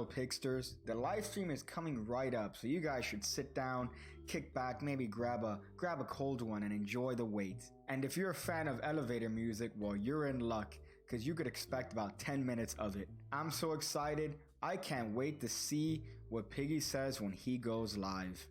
fellow Pigsters. The live stream is coming right up, so you guys should sit down, kick back, maybe grab a cold one and enjoy the wait. And if you're a fan of elevator music, well, you're in luck, because you could expect about 10 minutes of it. I'm so excited, I can't wait to see what Piggy says when he goes live.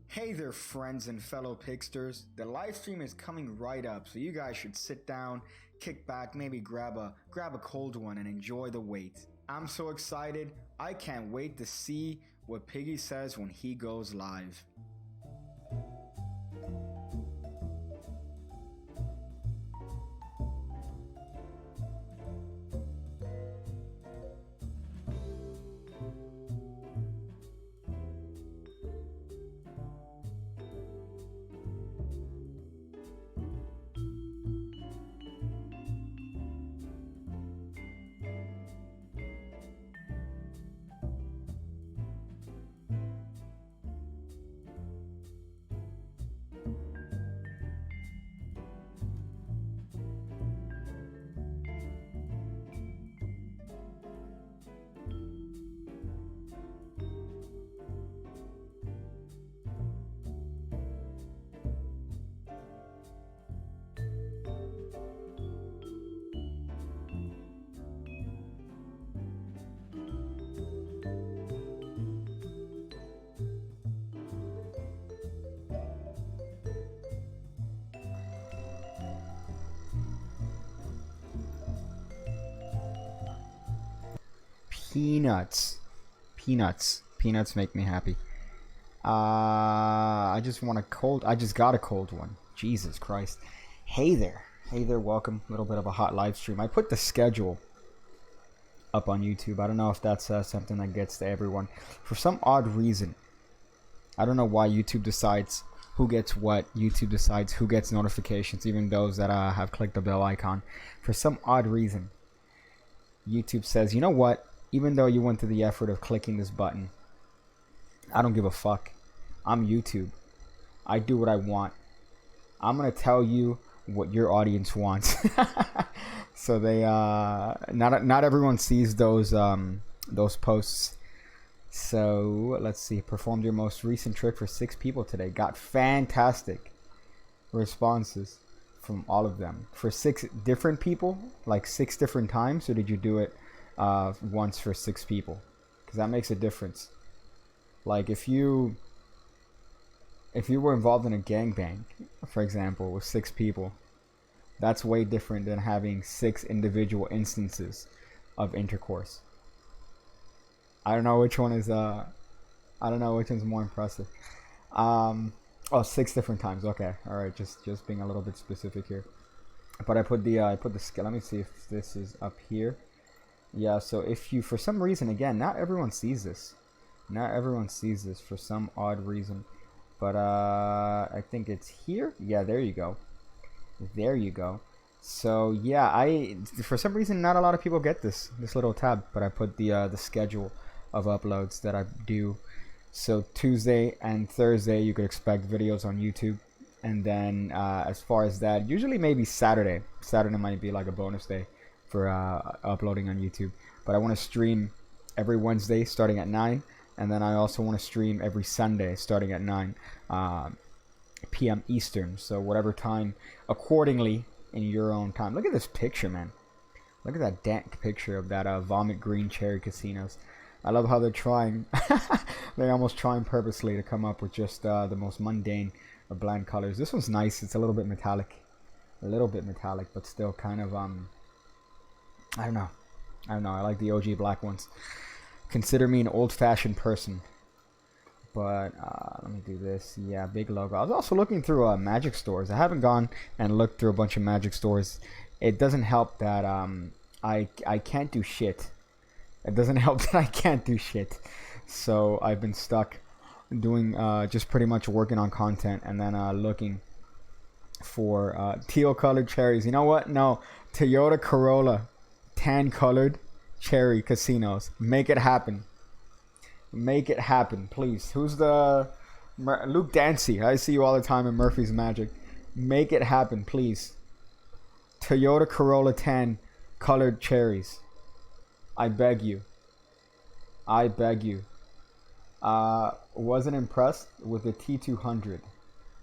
Hey there, friends and fellow Pigsters. The live stream is coming right up, so you guys should sit down, kick back, maybe grab a cold one and enjoy the wait. I'm so excited, I can't wait to see what Piggy says when he goes live. Peanuts make me happy. I just got a cold one. Jesus Christ. Hey there, welcome. A little bit of a hot live stream. I put the schedule up on YouTube. I don't know if that's something that gets to everyone. For some odd reason, I don't know why YouTube decides who gets what. YouTube decides who gets notifications, even those that have clicked the bell icon. For some odd reason, YouTube says, you know what? Even though you went to the effort of clicking this button, I don't give a fuck. I'm YouTube. I do what I want. I'm gonna tell you what your audience wants. So they not everyone sees those posts. So let's see. Performed your most recent trick for 6 people today. Got fantastic responses from all of them. For 6 different people, like 6 different times, or did you do it once for 6 people? Because that makes a difference. Like if you were involved in a gangbang, for example, with 6 people, that's way different than having 6 individual instances of intercourse. I don't know which one is I don't know which one's more impressive. Oh, 6 different times. Okay, all right, just being a little bit specific here. But I put the scale. Let me see if this is up here. Yeah, so if you, for some reason, again, not everyone sees this. Not everyone sees this for some odd reason. But I think it's here. Yeah, there you go. There you go. So yeah, for some reason not a lot of people get this little tab, but I put the schedule of uploads that I do. So Tuesday and Thursday you could expect videos on YouTube, and then as far as that, usually maybe Saturday might be like a bonus day for uploading on YouTube. But I want to stream every Wednesday starting at 9, and then I also want to stream every Sunday starting at 9 p.m. Eastern. So whatever time accordingly in your own time. Look at this picture, man. Look at that dank picture of that vomit green cherry casinos. I love how they're trying. They're almost trying purposely to come up with just the most mundane of bland colors. This one's nice. It's a little bit metallic. A little bit metallic, but still kind of, I don't know. I like the OG black ones. Consider me an old-fashioned person. But let me do this. Yeah, big logo. I was also looking through magic stores. I haven't gone and looked through a bunch of magic stores. It doesn't help that I can't do shit. It doesn't help that I can't do shit. So I've been stuck doing just pretty much working on content and then looking for teal colored cherries. You know what? No, Toyota Corolla tan colored cherry casinos. Make it happen. Make it happen, please. Who's the Luke Dancy? I see you all the time in Murphy's Magic. Make it happen, please. Toyota Corolla tan colored cherries. I beg you. I beg you. Wasn't impressed with the T200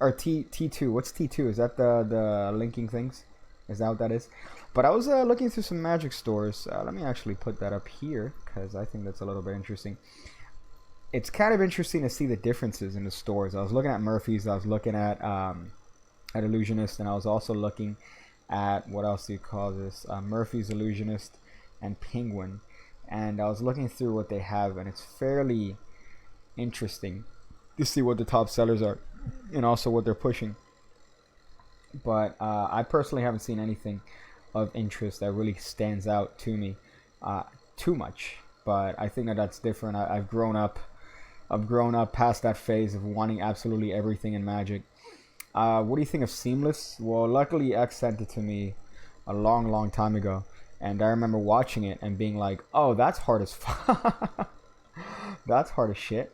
or T2. What's T2? Is that the linking things? Is that what that is? But I was looking through some magic stores. Let me actually put that up here because I think that's a little bit interesting. It's kind of interesting to see the differences in the stores. I was looking at Murphy's. I was looking at Illusionist, and I was also looking at what else do you call this? Murphy's, Illusionist, and Penguin. And I was looking through what they have, and it's fairly interesting to see what the top sellers are and also what they're pushing. But I personally haven't seen anything of interest that really stands out to me too much. But I think that that's different. I've grown up. I've grown up past that phase of wanting absolutely everything in Magic. What do you think of Seamless? Well, luckily X sent it to me a long time ago. And I remember watching it and being like, oh, that's hard as fuck. That's hard as shit.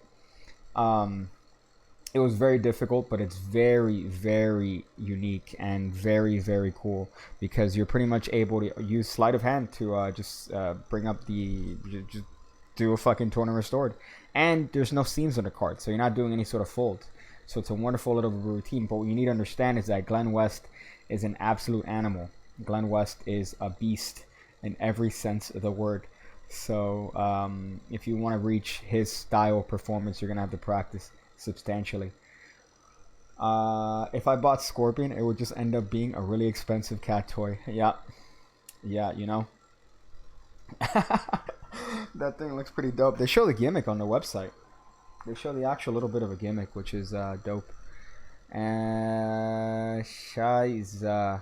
It was very difficult, but it's very unique and very cool because you're pretty much able to use sleight of hand to just bring up just do a fucking torn and restored. And there's no seams on the card, so you're not doing any sort of fold. So it's a wonderful little routine. But what you need to understand is that Glenn West is an absolute animal. Glenn West is a beast in every sense of the word. So if you want to reach his style of performance, you're going to have to practice substantially. If I bought Scorpion, it would just end up being a really expensive cat toy. Yeah, you know. That thing looks pretty dope. They show the gimmick on the website. They show the actual little bit of a gimmick, which is dope. And Shiza.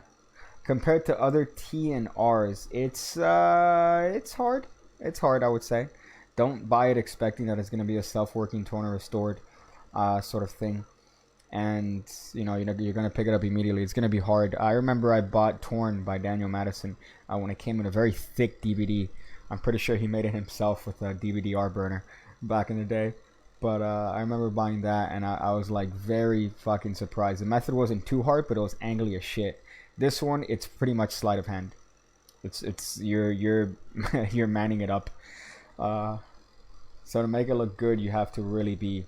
Compared to other T and R's, it's hard. It's hard, I would say. Don't buy it expecting that it's going to be a self-working torn or restored sort of thing. And you're going to pick it up immediately. It's going to be hard. I remember I bought Torn by Daniel Madison when it came in a very thick DVD. I'm pretty sure he made it himself with a DVD-R burner back in the day. But I remember buying that, and I was like very fucking surprised. The method wasn't too hard, but it was angly as shit. This one, it's pretty much sleight of hand. It's you're you're manning it up. So to make it look good, you have to really be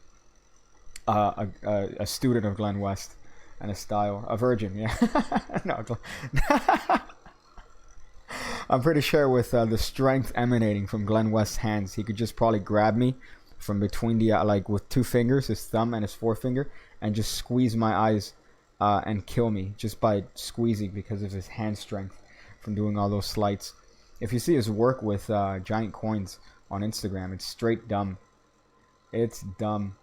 a student of Glenn West and a style, a virgin. Yeah, no. I'm pretty sure with the strength emanating from Glenn West's hands, he could just probably grab me from between the like with two fingers, his thumb and his forefinger, and just squeeze my eyes and kill me just by squeezing because of his hand strength from doing all those sleights. If you see his work with giant coins on Instagram, it's straight dumb. It's dumb.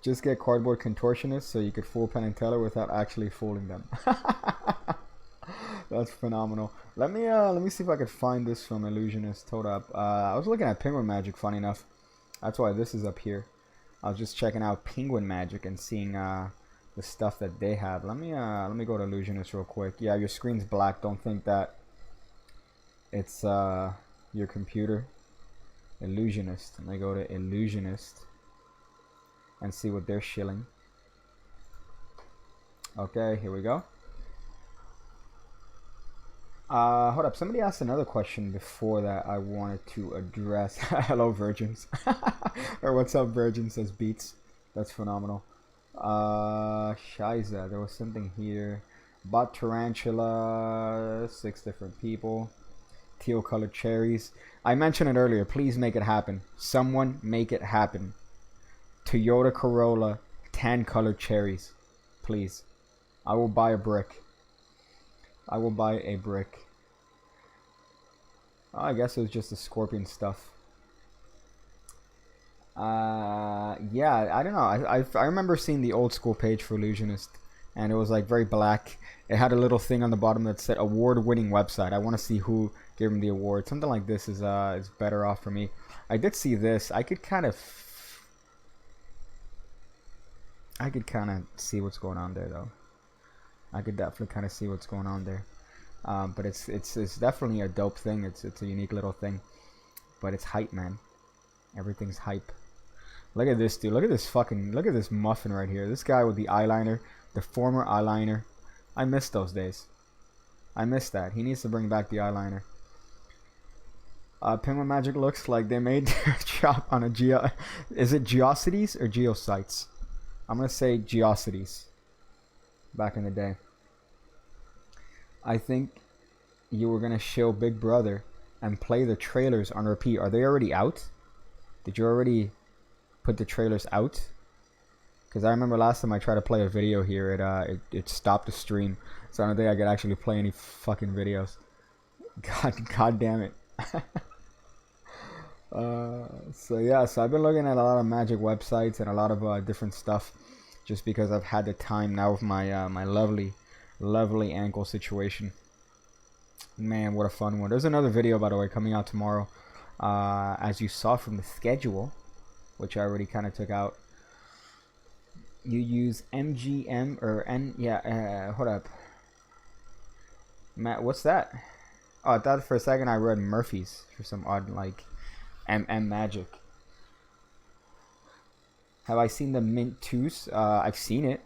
Just get cardboard contortionists so you could fool Penn and Teller without actually fooling them. That's phenomenal. Let me see if I could find this from Illusionist. Hold up. I was looking at Penguin Magic, funny enough. That's why this is up here. I was just checking out Penguin Magic and seeing the stuff that they have. Let me go to Illusionist real quick. Yeah, your screen's black. Don't think that it's your computer. Illusionist. Let me go to Illusionist and see what they're shilling. Okay, here we go. Hold up. Somebody asked another question before that I wanted to address. Hello, virgins. Or what's up, virgin, says Beats. That's phenomenal. Shiza. There was something here. Bought tarantula. 6 different people. Teal colored cherries. I mentioned it earlier. Please make it happen. Someone make it happen. Toyota Corolla. Tan colored cherries. Please. I will buy a brick. I will buy a brick. Oh, I guess it was just the scorpion stuff. Yeah, I don't know. I remember seeing the old school page for Illusionist, and it was like very black. It had a little thing on the bottom that said award-winning website. I want to see who gave him the award. Something like this is better off for me. I did see this. I could kind of see what's going on there, though. I could definitely kind of see what's going on there. But it's definitely a dope thing. It's a unique little thing. But it's hype, man. Everything's hype. Look at this dude. Look at this muffin right here. This guy with the eyeliner, the former eyeliner. I miss those days. I miss that. He needs to bring back the eyeliner. Penguin Magic looks like they made their chop on a is it Geocities or Geosites? I'm gonna say Geocities. Back in the day. I think you were gonna show Big Brother and play the trailers on repeat. Are they already out? Did you already put the trailers out? Because I remember last time I tried to play a video here, it stopped the stream. So I don't think I could actually play any fucking videos. God damn it. So yeah, so I've been looking at a lot of Magic websites and a lot of different stuff, just because I've had the time now with my my lovely ankle situation. Man, what a fun one. There's another video, by the way, coming out tomorrow, as you saw from the schedule, which I already kind of took out. You use MGM or N, yeah, hold up, Matt, what's that? Oh, I thought for a second I read Murphy's for some odd, like, M Magic. Have I seen the Mint 2s? I've seen it.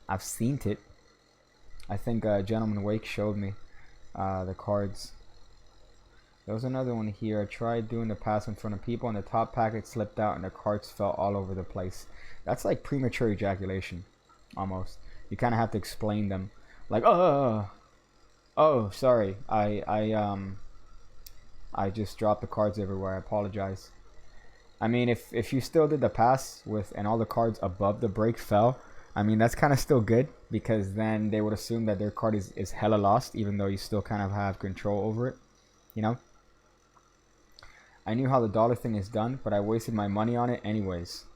I've seen it. I think Gentleman Wake showed me the cards. There was another one here. I tried doing the pass in front of people and the top packet slipped out and the cards fell all over the place. That's like premature ejaculation, almost. You kind of have to explain them. Like, oh, sorry. I just dropped the cards everywhere. I apologize. I mean, if you still did the pass with and all the cards above the break fell, I mean, that's kind of still good, because then they would assume that their card is hella lost, even though you still kind of have control over it, you know? I knew how the dollar thing is done, but I wasted my money on it anyways.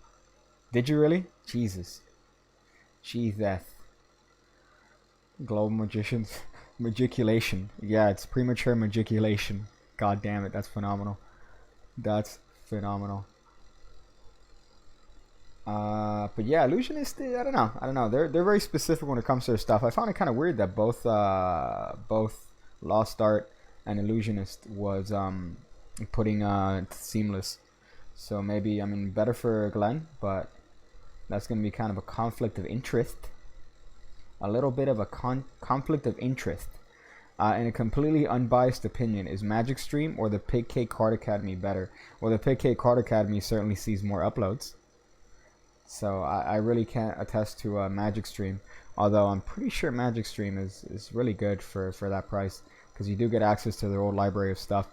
Did you really? Jesus. Jesus. Global Magicians. Magiculation. Yeah, it's premature magiculation. God damn it, that's phenomenal. That's phenomenal. But yeah, Illusionist, I don't know. They're very specific when it comes to their stuff. I found it kind of weird that both Lost Art and Illusionist was putting Seamless. So maybe, I mean, better for Glenn, but that's gonna be kind of a conflict of interest. A little bit of a conflict of interest. In a completely unbiased opinion, is Magic Stream or the Pig Cake Card Academy better? Well, the Pig Cake Card Academy certainly sees more uploads. So I really can't attest to Magic Stream, although I'm pretty sure Magic Stream is really good for that price, because you do get access to their old library of stuff.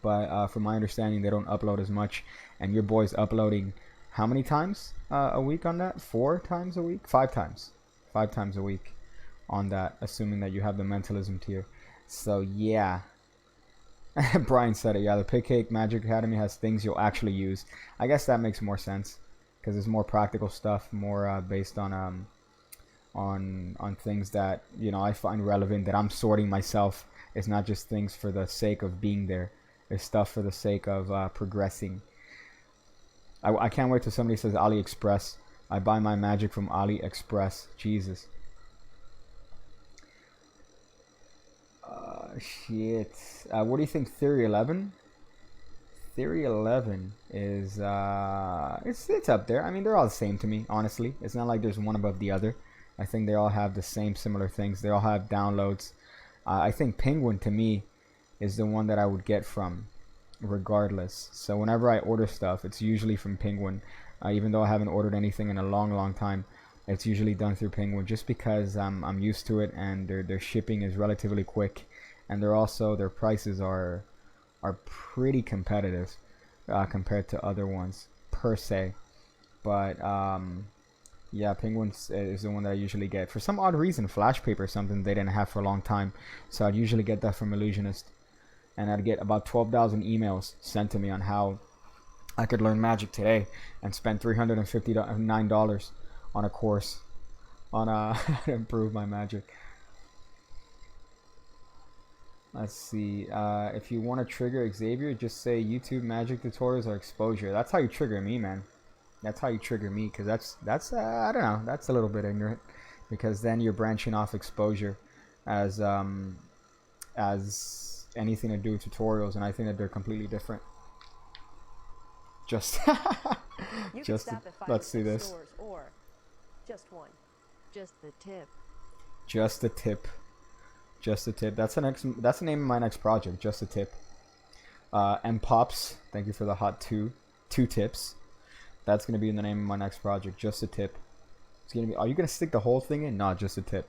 But from my understanding, they don't upload as much, and your boy's uploading how many times a week on that? 4 times a week? 5 times. 5 times a week on that, assuming that you have the mentalism tier. So yeah. Brian said it. Yeah, the Pig Cake Magic Academy has things you'll actually use. I guess that makes more sense, because it's more practical stuff, more based on things that, you know, I find relevant, that I'm sorting myself. It's not just things for the sake of being there. It's stuff for the sake of progressing. I can't wait till somebody says AliExpress. I buy my magic from AliExpress. Jesus. Shit. What do you think, Theory 11? Theory 11 is it's up there. I mean, they're all the same to me, honestly. It's not like there's one above the other. I think they all have the same similar things. They all have downloads. I think Penguin to me is the one that I would get from regardless. So whenever I order stuff, it's usually from Penguin. Even though I haven't ordered anything in a long time, it's usually done through Penguin just because I'm used to it, and their shipping is relatively quick, and their prices are pretty competitive compared to other ones per se. But yeah, Penguins is the one that I usually get. For some odd reason, Flash Paper is something they didn't have for a long time, so I'd usually get that from Illusionist, and I'd get about 12,000 emails sent to me on how I could learn magic today and spend $359 on a course on how to improve my magic. Let's see. If you want to trigger Xavier, just say YouTube magic tutorials or exposure. That's how you trigger me, man. That's how you trigger me, because that's I don't know. That's a little bit ignorant, because then you're branching off exposure as anything to do with tutorials, and I think that they're completely different. Just let's see this. Or just one. Just the tip. Just the tip. Just the tip. That's the name of my next project. Just the tip. M Pops, thank you for the hot two tips. That's gonna be in the name of my next project. Just a tip. It's gonna be. Are you gonna stick the whole thing in? Not just a tip.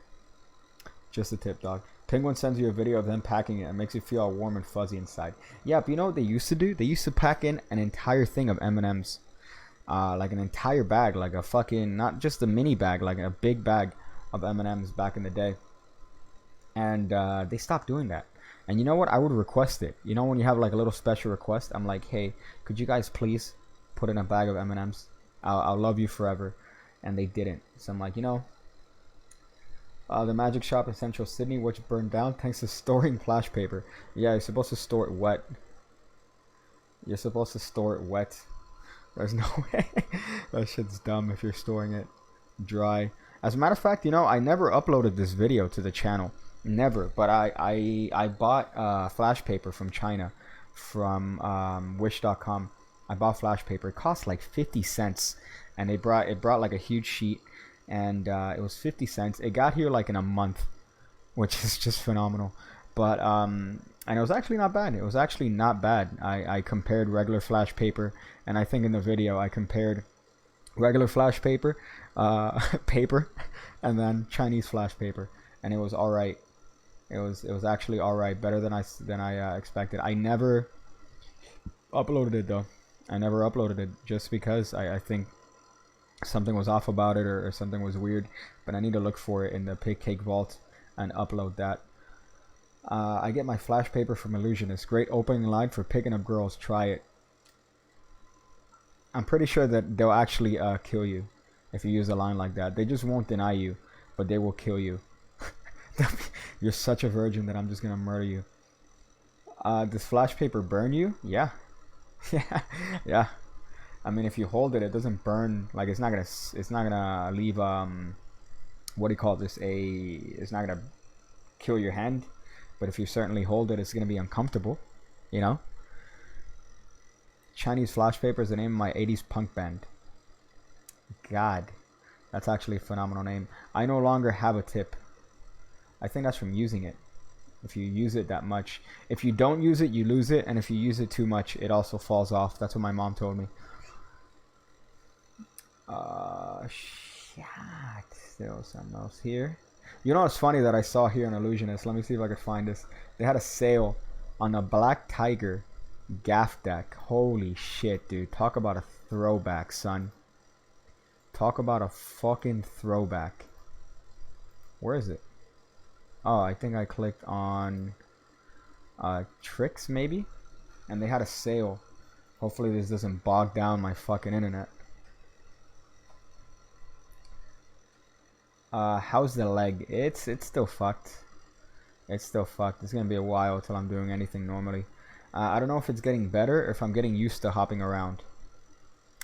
Just a tip, dog. Penguin sends you a video of them packing it and makes you feel all warm and fuzzy inside. Yeah, but you know what they used to do? They used to pack in an entire thing of M&Ms, like an entire bag, like a fucking, not just a mini bag, like a big bag of M&Ms back in the day. And they stopped doing that. And you know what? I would request it. You know, when you have like a little special request, I'm like, hey, could you guys please put in a bag of M&Ms? I'll love you forever. And they didn't. So I'm like, you know, the magic shop in Central Sydney, which burned down thanks to storing flash paper. Yeah, you're supposed to store it wet. You're supposed to store it wet. There's no way. That shit's dumb if you're storing it dry. As a matter of fact, you know, I never uploaded this video to the channel. Never. But I bought flash paper from China, from wish.com. I bought flash paper. It cost like 50 cents. And it brought like a huge sheet. And it was 50 cents. It got here like in a month, which is just phenomenal. But and it was actually not bad. It was actually not bad. I compared regular flash paper, and I think in the video I compared regular flash paper, and then Chinese flash paper, and it was all right. It was actually all right, better than I expected. I never uploaded it though. I never uploaded it just because I think something was off about it, or something was weird. But I need to look for it in the Pig Cake Vault and upload that. I get my flash paper from Illusionist. Great opening line for picking up girls. Try it. I'm pretty sure that they'll actually kill you if you use a line like that. They just won't deny you, but they will kill you. You're such a virgin that I'm just gonna murder you. Does flash paper burn you? Yeah. Yeah. I mean, if you hold it, it doesn't burn. Like, it's not gonna leave what do you call this? It's not gonna kill your hand. But if you certainly hold it, it's gonna be uncomfortable. You know. Chinese flash paper is the name of my 80s punk band. God, that's actually a phenomenal name. I no longer have a tip. I think that's from using it. If you use it that much, if you don't use it, you lose it, and if you use it too much, it also falls off. That's what my mom told me. Shit. There was something else here. You know what's funny that I saw here in Illusionist? Let me see if I could find this. They had a sale on a Black Tiger gaff deck. Holy shit, dude. Talk about a throwback, son. Talk about a fucking throwback. Where is it? Oh, I think I clicked on tricks maybe, and they had a sale. Hopefully this doesn't bog down my fucking internet. How's the leg? It's still fucked. It's still fucked. It's gonna be a while till I'm doing anything normally. I don't know if it's getting better or if I'm getting used to hopping around.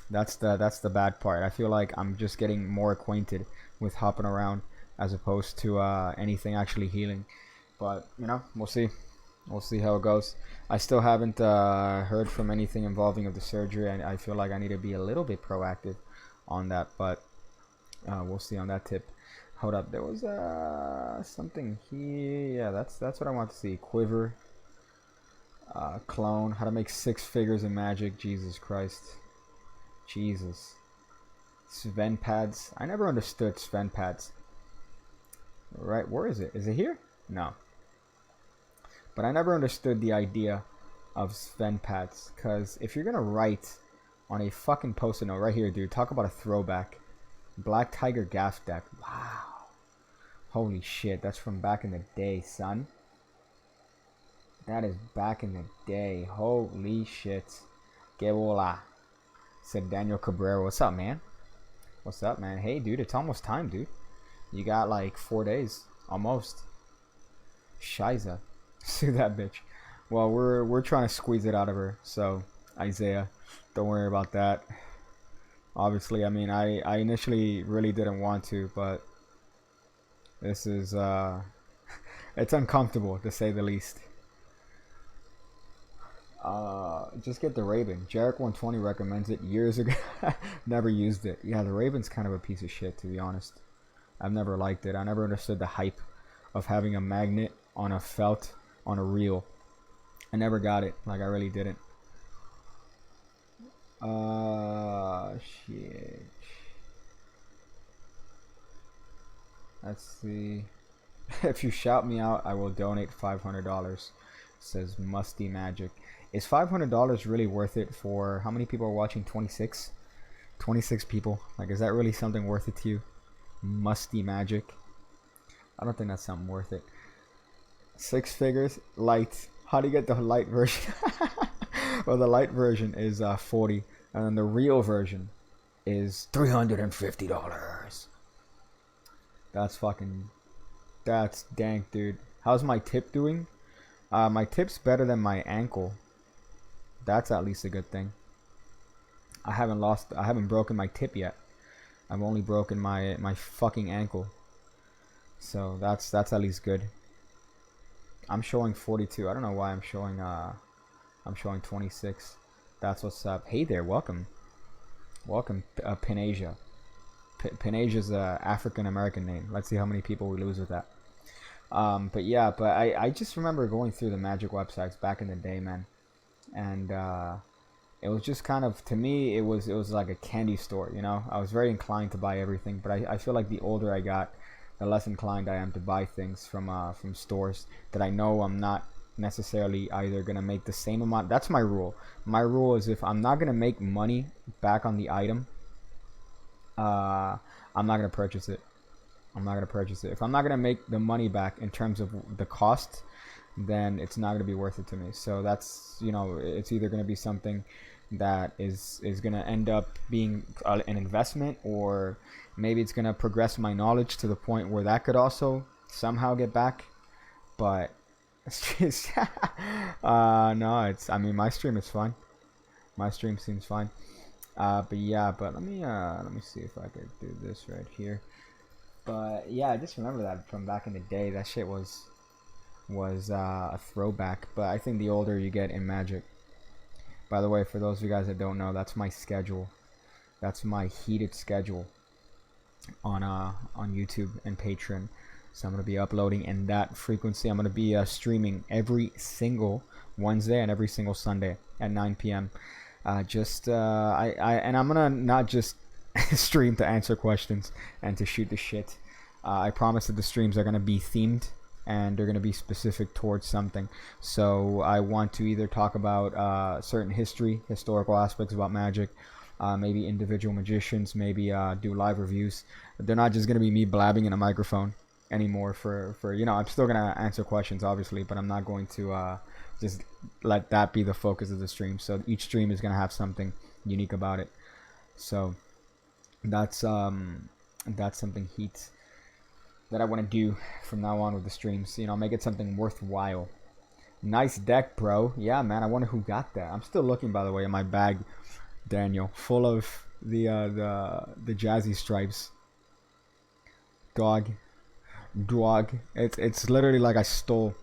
That's the bad part. I feel like I'm just getting more acquainted with hopping around as opposed to anything actually healing. But you know, we'll see. We'll see how it goes. I still haven't heard from anything involving of the surgery, and I feel like I need to be a little bit proactive on that. But we'll see on that tip. Hold up, there was something here. Yeah, that's what I want to see. Quiver, clone, how to make 6 figures in Magic. Jesus Christ, Jesus. Sven pads. I never understood Sven pads. Right, where is it? Is it here? No. But I never understood the idea of Sven pads, because if you're gonna write on a fucking post-it note right here, dude, talk about a throwback. Black Tiger Gas deck. Wow. Holy shit, that's from back in the day, son. That is back in the day. Holy shit. Que voila. Said Daniel Cabrera. What's up, man? What's up, man? Hey, dude, it's almost time, dude. You got like 4 days. Almost. Shiza. Sue that bitch. Well, we're trying to squeeze it out of her. So, Isaiah, don't worry about that. Obviously, I mean, I initially really didn't want to, but this is, it's uncomfortable, to say the least. Just get the Raven. Jarek 120 recommends it years ago. Never used it. Yeah, the Raven's kind of a piece of shit, to be honest. I've never liked it. I never understood the hype of having a magnet on a felt on a reel. I never got it. Like, I really didn't. Shit. Let's see. If you shout me out, I will donate $500. Says Musty Magic. Is $500 really worth it for how many people are watching? 26? 26 people. Like, is that really something worth it to you? Musty Magic. I don't think that's something worth it. 6 figures. Light. How do you get the light version? Well, the light version is 40, and then the real version is $350. That's dank, dude. How's my tip doing? My tip's better than my ankle. That's at least a good thing. I haven't broken my tip yet. I've only broken my fucking ankle. So that's at least good. I'm showing 42. I don't know why I'm showing 26. That's what's up. Hey there, welcome. Welcome, Pinasia. Pinasia's a African American name. Let's see how many people we lose with that. But yeah, I just remember going through the Magic websites back in the day, man. And it was just kind of, to me, it was like a candy store, you know. I was very inclined to buy everything, but I feel like the older I got, the less inclined I am to buy things from stores that I know I'm not necessarily either gonna make the same amount. That's my rule. My rule is if I'm not gonna make money back on the item, I'm not gonna purchase it. If I'm not gonna make the money back in terms of the cost, then it's not gonna be worth it to me. So that's, you know, it's either gonna be something that is gonna end up being an investment, or maybe it's gonna progress my knowledge to the point where that could also somehow get back. But it's just no, it's, I mean, my stream is fine. My stream seems fine. But yeah, but let me see if I could do this right here. But yeah, I just remember that from back in the day. That shit was a throwback. But I think the older you get in Magic. By the way, for those of you guys that don't know, that's my schedule. That's my heated schedule on YouTube and Patreon. So I'm gonna be uploading in that frequency. I'm gonna be streaming every single Wednesday and every single Sunday at 9 p.m. And I'm gonna not just stream to answer questions and to shoot the shit. I promise that the streams are gonna be themed and they're gonna be specific towards something. So I want to either talk about certain historical aspects about Magic, maybe individual magicians, maybe do live reviews. They're not just gonna be me blabbing in a microphone anymore. For you know, I'm still gonna answer questions obviously, but I'm not going to just let that be the focus of the stream. So each stream is gonna have something unique about it. So that's something heat that I want to do from now on with the streams. You know, make it something worthwhile. Nice deck, bro. Yeah, man. I wonder who got that. I'm still looking, by the way, in my bag, Daniel, full of the jazzy stripes. Dog. It's literally like I stole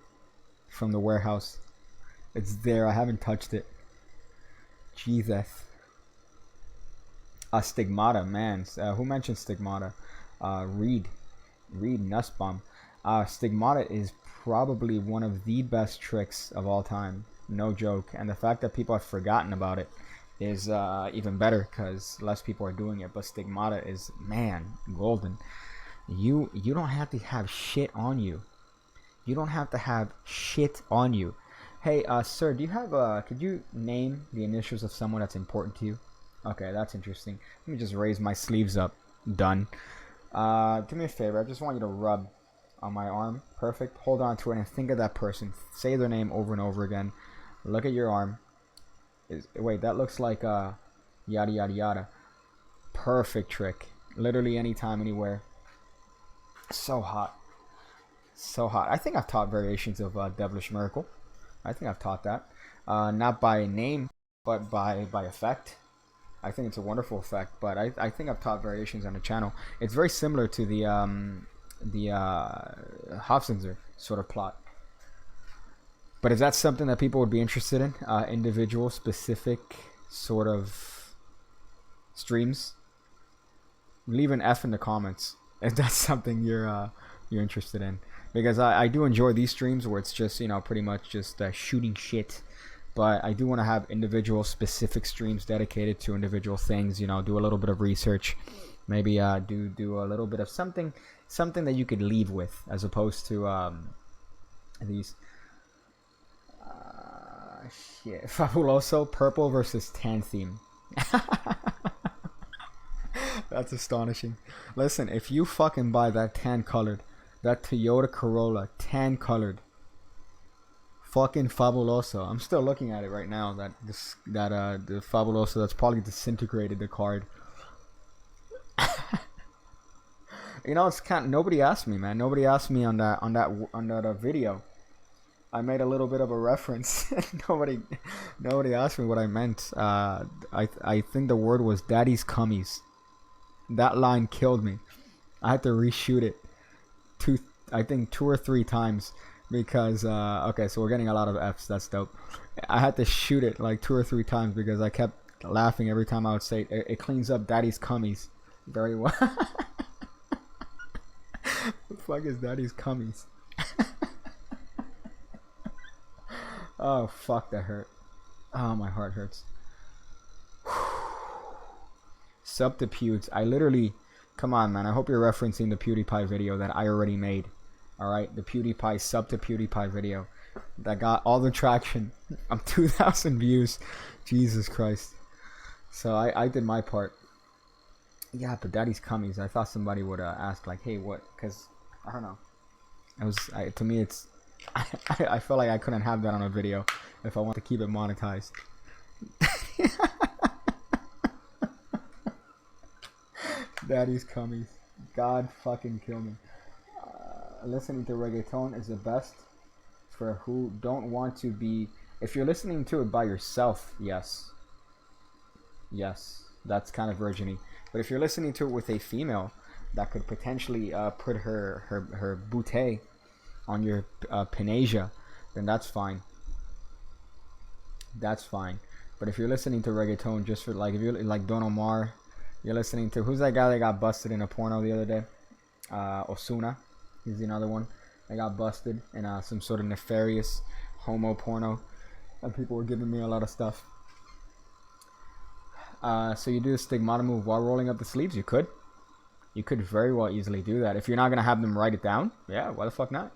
from the warehouse. It's there. I haven't touched it. Jesus. Stigmata, man. Who mentioned Stigmata? Reed. Read Nussbaum. Stigmata is probably one of the best tricks of all time. No joke. And the fact that people have forgotten about it is even better because less people are doing it. But Stigmata is, man, golden. You don't have to have shit on you. You don't have to have shit on you. Hey, sir, do you have could you name the initials of someone that's important to you? Okay, that's interesting. Let me just raise my sleeves up. Done. Do me a favor. I just want you to rub on my arm. Perfect. Hold on to it and think of that person. Say their name over and over again. Look at your arm. Wait, that looks like yada yada yada. Perfect trick. Literally anytime, anywhere. So hot. So hot. I think I've taught variations of Devilish Miracle. I think I've taught that. Not by name, but by effect. I think it's a wonderful effect, but I think I've taught variations on the channel. It's very similar to the Hofzinser sort of plot. But if that's something that people would be interested in, individual, specific sort of streams, leave an F in the comments if that's something you're interested in. Because I do enjoy these streams where it's just, you know, pretty much just shooting shit. But I do want to have individual specific streams dedicated to individual things, you know, do a little bit of research, maybe do a little bit of something that you could leave with, as opposed to these shit. Fabuloso purple versus tan theme. That's astonishing. Listen, if you fucking buy that tan colored, that Toyota Corolla tan colored fucking Fabuloso. I'm still looking at it right now. The Fabuloso that's probably disintegrated the card. You know, it's kind. Nobody asked me, man. Nobody asked me on that video. I made a little bit of a reference. nobody asked me what I meant. I think the word was "daddy's cummies." That line killed me. I had to reshoot it I think two or three times. Because okay, so we're getting a lot of F's. That's dope. I had to shoot it like 2 or 3 times because I kept laughing every time I would say it. It cleans up daddy's cummies very well. The fuck is daddy's cummies? Oh fuck, that hurt. Oh, my heart hurts. Subterfuge. I literally, come on, man. I hope you're referencing the PewDiePie video that I already made. Alright, the PewDiePie sub to PewDiePie video that got all the traction. I'm 2,000 views. Jesus Christ. So I did my part. Yeah, but daddy's cummies. I thought somebody would ask like, hey, what? Because I don't know. It was to me, it's I felt like I couldn't have that on a video if I want to keep it monetized. Daddy's cummies. God fucking kill me. Listening to reggaeton is the best for who don't want to be. If you're listening to it by yourself, yes, that's kind of virginy. But if you're listening to it with a female that could potentially put her bouteille on your panasia, then that's fine. That's fine. But if you're listening to reggaeton just for like, if you're like Don Omar, you're listening to, who's that guy that got busted in a porno the other day? Osuna. He's another one that got busted in some sort of nefarious homo porno, and people were giving me a lot of stuff. So you do the stigmata move while rolling up the sleeves. You could very well easily do that if you're not gonna have them write it down. Yeah, why the fuck not?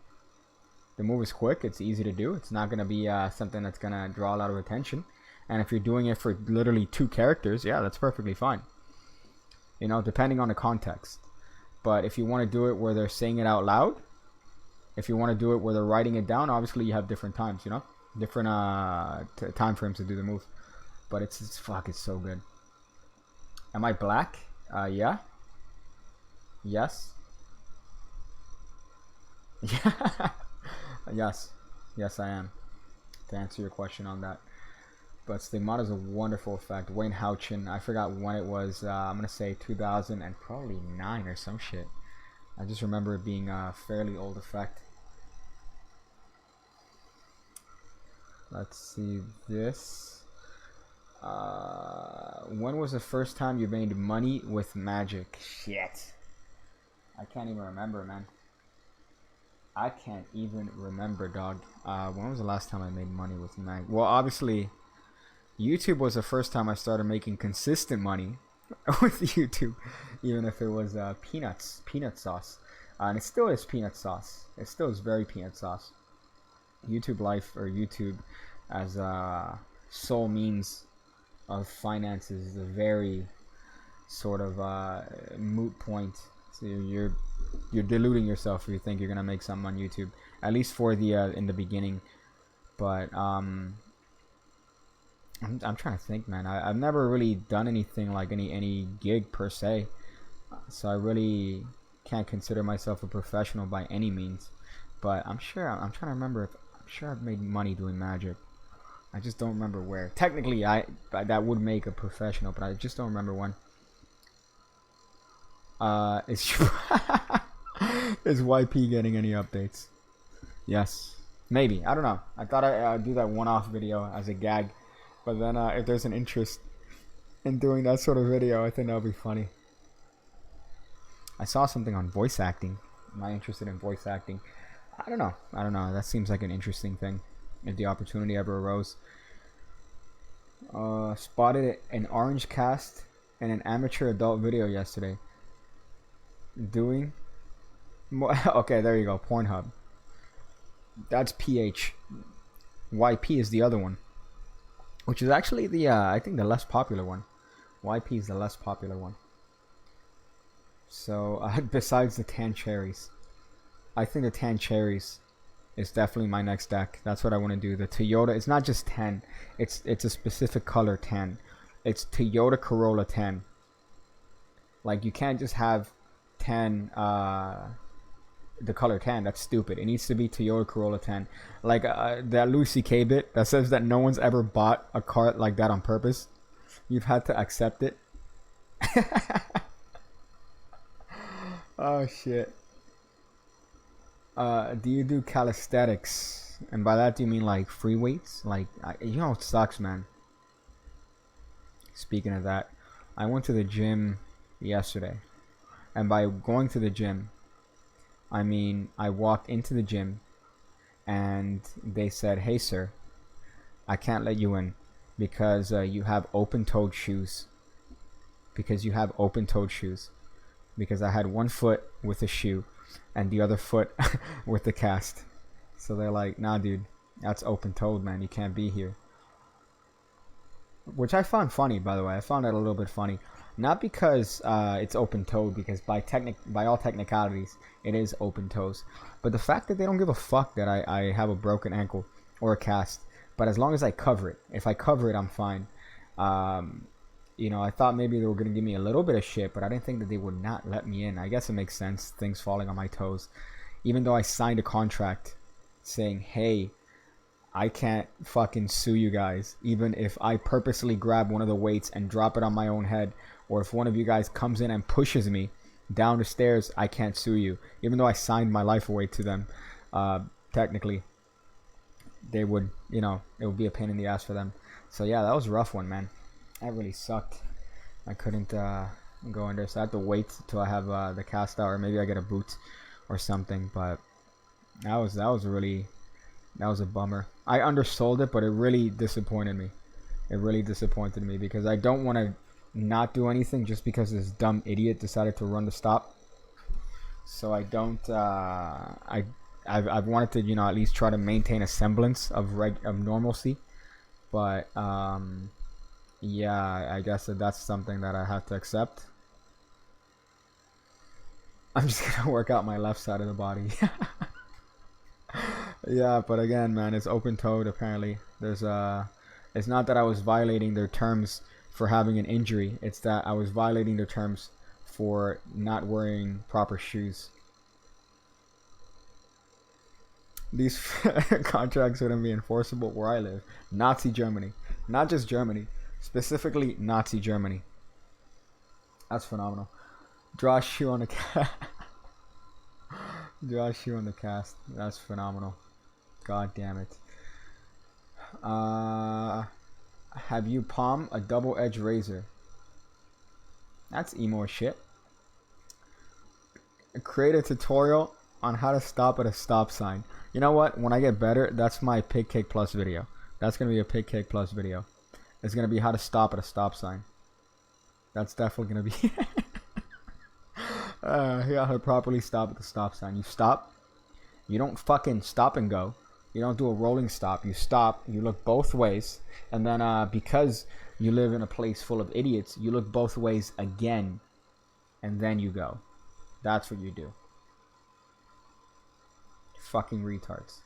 The move is quick. It's easy to do. It's not gonna be something that's gonna draw a lot of attention. And if you're doing it for literally 2 characters, yeah, that's perfectly fine. You know, depending on the context. But if you want to do it where they're saying it out loud, if you want to do it where they're writing it down, obviously you have different times, you know, different time frames to do the move. But it's fuck, it's so good. Am I black? Yeah. Yes. Yeah. Yes, I am. To answer your question on that. But Stigmata is a wonderful effect. Wayne Houchin, I forgot when it was. I'm gonna say 2000 and probably 9 or some shit. I just remember it being a fairly old effect. Let's see this. When was the first time you made money with magic? Shit. I can't even remember, man. I can't even remember, dog. When was the last time I made money with Mag? Well, obviously, YouTube was the first time I started making consistent money with YouTube, even if it was peanut sauce. And it still is peanut sauce. It still is very peanut sauce. YouTube life, or YouTube as a sole means of finances, is a very sort of moot point. So you're deluding yourself if you think you're gonna make something on YouTube, at least for the in the beginning. But I'm trying to think, man. I've never really done anything like any gig per se, so I really can't consider myself a professional by any means. But I'm sure I'm trying to remember if I'm sure I've made money doing magic. I just don't remember where. Technically, that would make a professional, but I just don't remember when. Is is YP getting any updates? Yes, maybe. I don't know. I thought I'd do that one-off video as a gag, but then if there's an interest in doing that sort of video, I think that'll be funny. I saw something on voice acting. Am I interested in voice acting? I don't know. I don't know. That seems like an interesting thing. If the opportunity ever arose. Spotted an orange cast in an amateur adult video yesterday. Doing okay, there you go. Pornhub. That's PH. YP is the other one, which is actually the I think the less popular one. YP is the less popular one. So besides the tan cherries, I think the tan cherries is definitely my next deck. That's what I want to do. The Toyota. It's not just tan. It's a specific color tan. It's Toyota Corolla tan. Like you can't just have tan. The color tan. That's stupid. It needs to be Toyota Corolla tan. Like that Louis C.K. bit that says that no one's ever bought a car like that on purpose. You've had to accept it. Oh shit. Do you do calisthenics? And by that, do you mean like free weights? Like, you know, it sucks, man. Speaking of that, I went to the gym yesterday. And by going to the gym, I mean I walked into the gym and they said, "Hey, sir, I can't let you in because you have open-toed shoes." Because you have open-toed shoes. Because I had one foot with a shoe and the other foot with the cast. So they're like, "Nah, dude, that's open-toed, man. You can't be here." Which I found funny, by the way. I found that a little bit funny. Not because it's open-toed, because by all technicalities, it is open toes. But the fact that they don't give a fuck that I have a broken ankle or a cast. But as long as I cover it. If I cover it, I'm fine. You know, I thought maybe they were going to give me a little bit of shit, but I didn't think that they would not let me in. I guess it makes sense, things falling on my toes. Even though I signed a contract saying, "Hey, I can't fucking sue you guys, even if I purposely grab one of the weights and drop it on my own head, or if one of you guys comes in and pushes me down the stairs, I can't sue you." Even though I signed my life away to them, technically, they would, you know, it would be a pain in the ass for them. So yeah, that was a rough one, man. That really sucked. I couldn't go in there, so I had to wait till I have the cast out, or maybe I get a boot or something. But that was a bummer. I undersold it, but it really disappointed me. It really disappointed me because I don't want to not do anything just because this dumb idiot decided to run the stop. So I don't. I've wanted to, you know, at least try to maintain a semblance of normalcy. But yeah, I guess that's something that I have to accept. I'm just gonna work out my left side of the body. Yeah, but again, man, it's open-toed. Apparently, there's it's not that I was violating their terms for having an injury. It's that I was violating their terms for not wearing proper shoes. These contracts wouldn't be enforceable where I live. Nazi Germany. Not just Germany. Specifically Nazi Germany. That's phenomenal. Draw a shoe on the cast. Draw a shoe on the cast. That's phenomenal. God damn it. Have you palm a double-edged razor? That's emo as shit. Create a tutorial on how to stop at a stop sign. You know what? When I get better, that's my Pig Cake Plus video. That's gonna be a Pig Cake Plus video. It's gonna be how to stop at a stop sign. That's definitely gonna be. Yeah, how to properly stop at the stop sign. You stop. You don't fucking stop and go. You don't do a rolling stop. You stop. You look both ways, and then because you live in a place full of idiots, you look both ways again, and then you go. That's what you do. Fucking retards.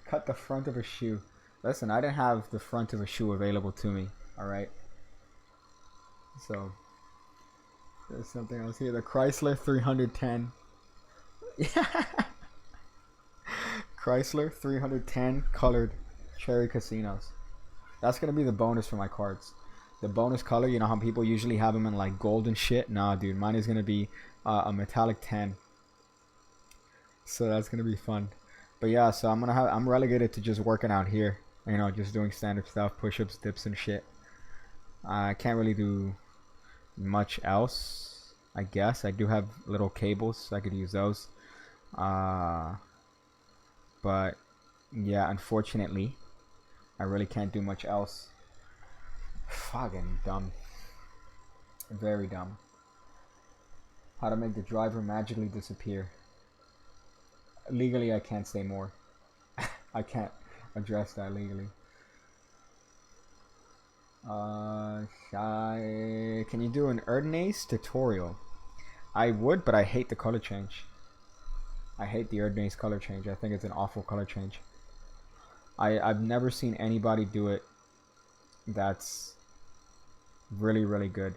Cut the front of a shoe. Listen, I didn't have the front of a shoe available to me. Alright. So, there's something else here. The Chrysler 310. Yeah. Chrysler 310 colored cherry casinos. That's going to be the bonus for my cards. The bonus color, you know how people usually have them in like gold and shit? Nah, dude, mine is going to be a metallic 10. So that's going to be fun. But yeah, so I'm relegated to just working out here. You know, just doing standard stuff, push-ups, dips and shit. I can't really do much else, I guess. I do have little cables, so I could use those. But yeah, unfortunately, I really can't do much else. Fucking dumb. Very dumb. How to make the driver magically disappear. Legally, I can't say more. I can't address that legally. Can you do an Erdnase tutorial? I would, but I hate the color change. I hate the Erdnase color change. I think it's an awful color change. I've never seen anybody do it that's really, really good.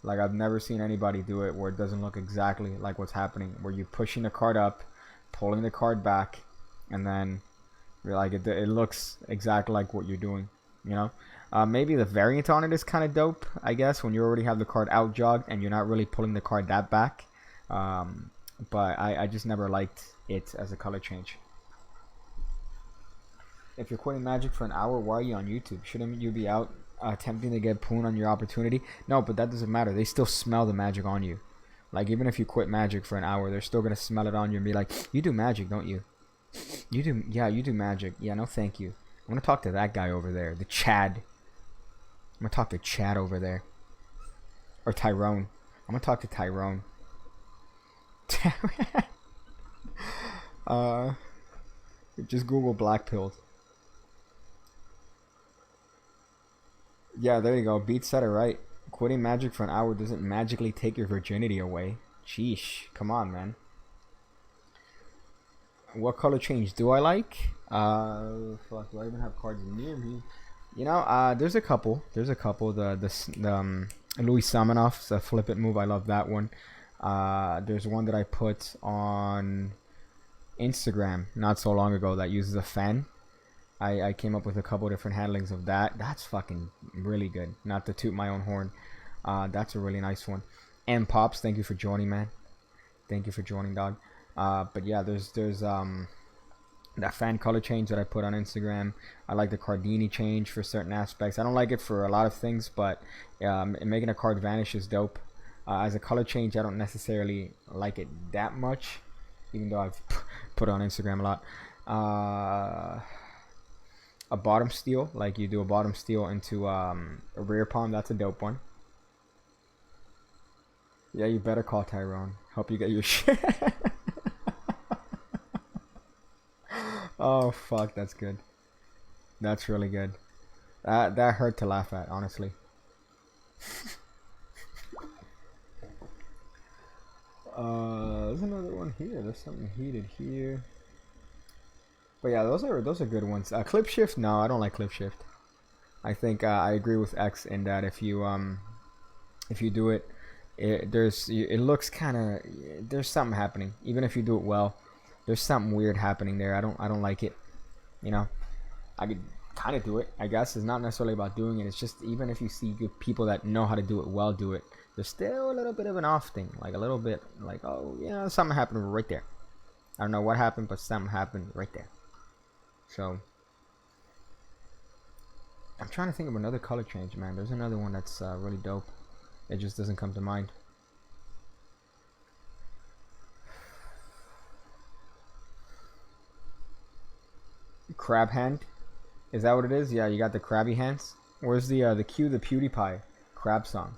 Like, I've never seen anybody do it where it doesn't look exactly like what's happening. Where you're pushing the card up, pulling the card back, and then you're like, it looks exactly like what you're doing. You know? Maybe the variant on it is kind of dope, I guess, when you already have the card out jogged and you're not really pulling the card that back. But I just never liked it as a color change. If you're quitting Magic for an hour, why are you on YouTube? Shouldn't you be out attempting to get poon on your opportunity? No, but that doesn't matter. They still smell the Magic on you. Like, even if you quit Magic for an hour, they're still going to smell it on you and be like, you do Magic, don't you? You do, yeah, you do Magic. Yeah, no thank you. I'm going to talk to that guy over there, the Chad. I'm going to talk to Chad over there. Or Tyrone. I'm going to talk to Tyrone. Just Google black pilled. Yeah, there you go. Beat said it right. Quitting Magic for an hour doesn't magically take your virginity away. Sheesh. Come on, man. What color change do I like? Fuck, do I even have cards near me? You know, there's a couple. There's a couple. The Louis Samanoff's a flip it move. I love that one. There's one that I put on Instagram not so long ago that uses a fan. I came up with a couple different handlings of that. That's fucking really good. Not to toot my own horn. That's a really nice one. And Pops, thank you for joining, man. Thank you for joining, dog. But yeah, there's that fan color change that I put on Instagram. I like the Cardini change for certain aspects. I don't like it for a lot of things, but making a card vanish is dope. As a color change, I don't necessarily like it that much, even though I've put it on Instagram a lot. A bottom steal, like you do a bottom steal into a rear palm, that's a dope one. Yeah, you better call Tyrone. Help you get your shit. Oh fuck, that's good. That's really good. That hurt to laugh at, honestly. There's another one here. There's something heated here. But yeah, those are good ones. Clip shift, no, I don't like clip shift. I think I agree with X in that if you do it, it looks kind of, there's something happening. Even if you do it well, there's something weird happening there. I don't like it. You know, I could kind of do it, I guess. It's not necessarily about doing it. It's just even if you see good people that know how to do it well do it, there's still a little bit of an off thing, like a little bit, like, oh yeah, something happened right there. I don't know what happened, but something happened right there. So I'm trying to think of another color change, man. There's another one that's really dope. It just doesn't come to mind. Crab hand. Is that what it is? Yeah, you got the crabby hands. Where's the cue the PewDiePie crab song?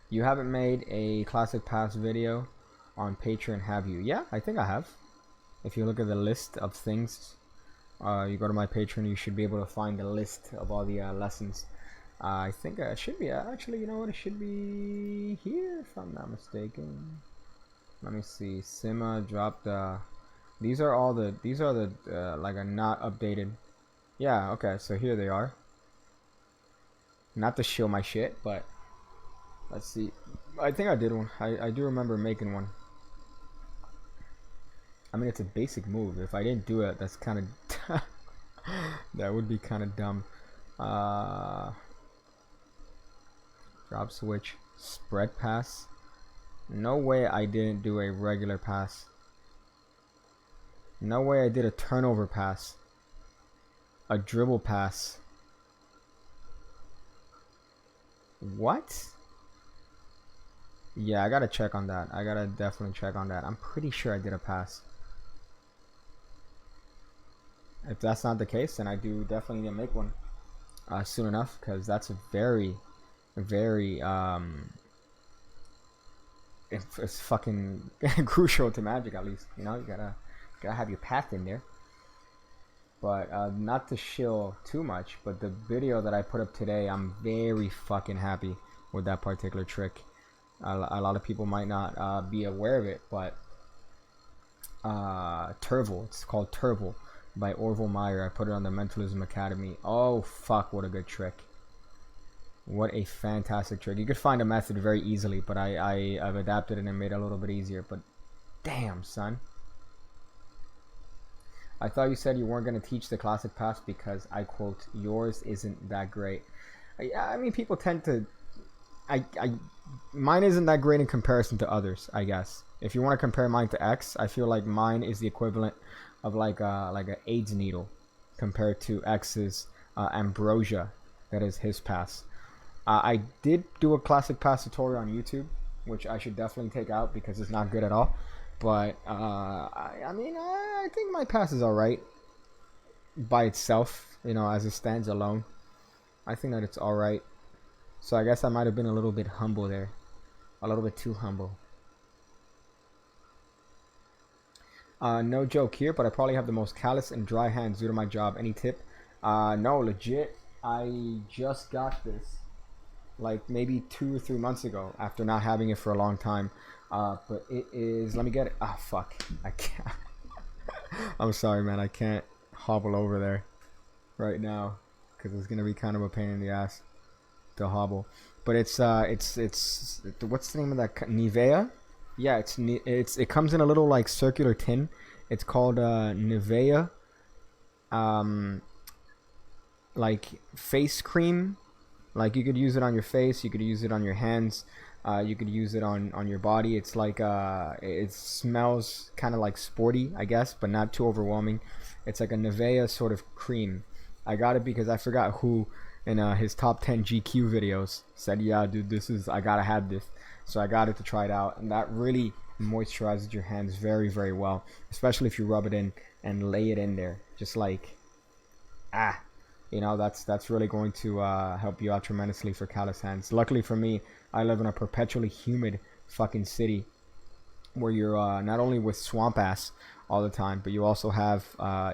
You haven't made a classic pass video on Patreon, have you? Yeah, I think I have. If you look at the list of things, you go to my Patreon, you should be able to find the list of all the lessons. I think it should be actually. You know what? It should be here if I'm not mistaken. Let me see. Sima dropped. These are all the. These are the like a not updated. Yeah. Okay. So here they are. Not to show my shit, but let's see. I think I did one. I do remember making one. I mean, it's a basic move. If I didn't do it, that's kind of that would be kind of dumb. Drop switch, spread pass. No way I didn't do a regular pass. No way I did a turnover pass. A dribble pass. What? Yeah, I gotta check on that. I gotta definitely check on that. I'm pretty sure I did a pass. If that's not the case, then I do definitely need to make one soon enough, because that's a very it's fucking crucial to Magic, at least. You know, you gotta have your path in there. But not to shill too much, but the video that I put up today, I'm very fucking happy with that particular trick. A lot of people might not be aware of it, but Terval, it's called Terval by Orville Meyer. I put it on the Mentalism Academy. Oh fuck, what a good trick. What a fantastic trick. You could find a method very easily, but I've adapted it and made it a little bit easier. But damn, son. I thought you said you weren't going to teach the classic pass because, I quote, yours isn't that great. I mean, people tend to... mine isn't that great in comparison to others, I guess. If you want to compare mine to X, I feel like mine is the equivalent of like an AIDS needle compared to X's ambrosia, that is his pass. I did do a classic pass tutorial on YouTube, which I should definitely take out because it's not good at all. But I mean, I think my pass is alright by itself, you know, as it stands alone. I think that it's alright. So I guess I might have been a little bit humble there. A little bit too humble. No joke here, but I probably have the most callous and dry hands due to my job. Any tip? No, legit. I just got this like maybe 2 or 3 months ago after not having it for a long time. But it is, let me get it. Ah, fuck. I can't. I'm sorry, man. I can't hobble over there right now because it's going to be kind of a pain in the ass to hobble. But it's what's the name of that? Nivea? Yeah, it comes in a little like circular tin. It's called Nivea like face cream. Like you could use it on your face, you could use it on your hands, you could use it on your body. It's like it smells kind of like sporty, I guess, but not too overwhelming. It's like a Nivea sort of cream. I got it because I forgot who in his top 10 GQ videos said, yeah dude, this is, I gotta have this. So I got it to try it out, and that really moisturizes your hands very, very well, especially if you rub it in and lay it in there, just like you know, that's really going to help you out tremendously for callous hands. Luckily for me, I live in a perpetually humid fucking city where you're not only with swamp ass all the time, but you also have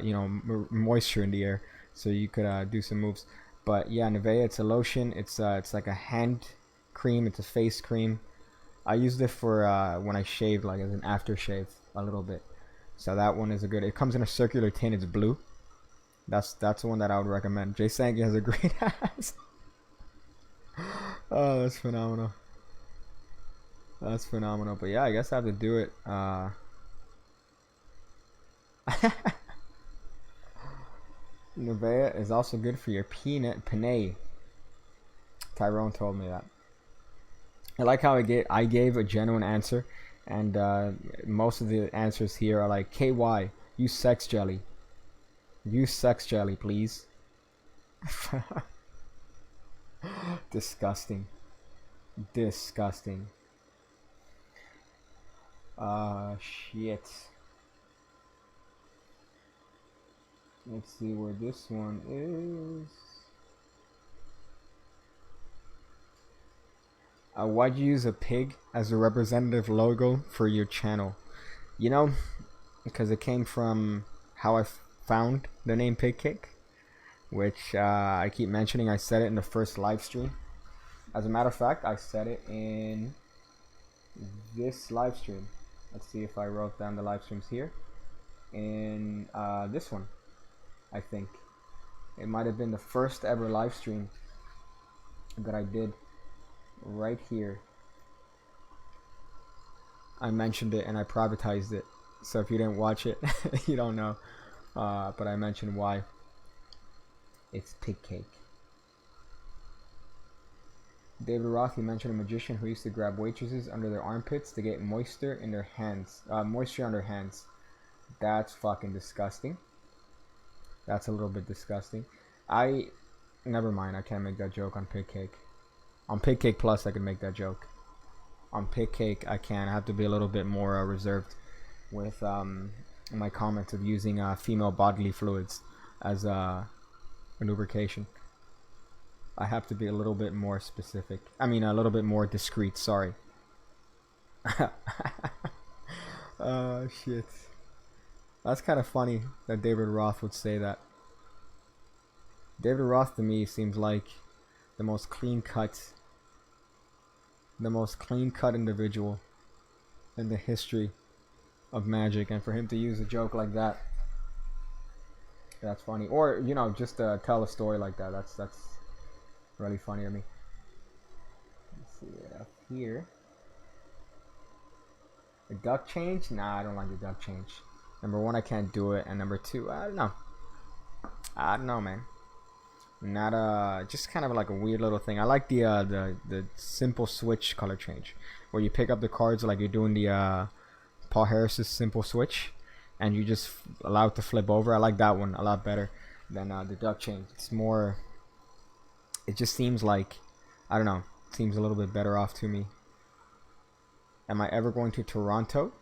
you know, moisture in the air, so you could do some moves. But yeah, Nivea, it's a lotion. It's like a hand cream. It's a face cream. I used it for when I shaved, like as an aftershave a little bit. So that one is a good. It comes in a circular tin. It's blue. That's the one that I would recommend. Jay Sanky has a great ass. Oh, that's phenomenal. That's phenomenal. But yeah, I guess I have to do it. Nivea is also good for your peanut penne. Tyrone told me that. I like how I gave a genuine answer, and most of the answers here are like, KY, use sex jelly. Use sex jelly, please. Disgusting. Disgusting. Shit. Let's see where this one is. Why'd you use a pig as a representative logo for your channel? You know, because it came from how I found the name Pig Cake, which I keep mentioning. I said it in the first live stream. As a matter of fact, I said it in this live stream. Let's see if I wrote down the live streams here. In this one, I think. It might have been the first ever live stream that I did right here. I mentioned it and I privatized it. So if you didn't watch it, you don't know. But I mentioned why. It's Pig Cake. David Roth, you mentioned a magician who used to grab waitresses under their armpits to get moisture in their hands. Moisture on their hands. That's fucking disgusting. That's a little bit disgusting. Never mind, I can't make that joke on Pig Cake. On Pig Cake Plus, I can make that joke. On Pig Cake, I can't. I have to be a little bit more reserved with my comments of using female bodily fluids as a lubrication. I have to be a little bit more specific. I mean, a little bit more discreet. Sorry. Shit. That's kind of funny that David Roth would say that. David Roth to me seems like the most clean-cut individual in the history of magic, and for him to use a joke like that, that's funny. Or, you know, just tell a story like that. That's really funny to me. Let's see it up here. A duck change? Nah, I don't like the duck change. Number one, I can't do it, and number two, I don't know. I don't know, man. Not just kind of like a weird little thing. I like the simple switch color change, where you pick up the cards like you're doing the Paul Harris's simple switch, and you just allow it to flip over. I like that one a lot better than the duck change. It's more. It just seems like, I don't know. It seems a little bit better off to me. Am I ever going to Toronto?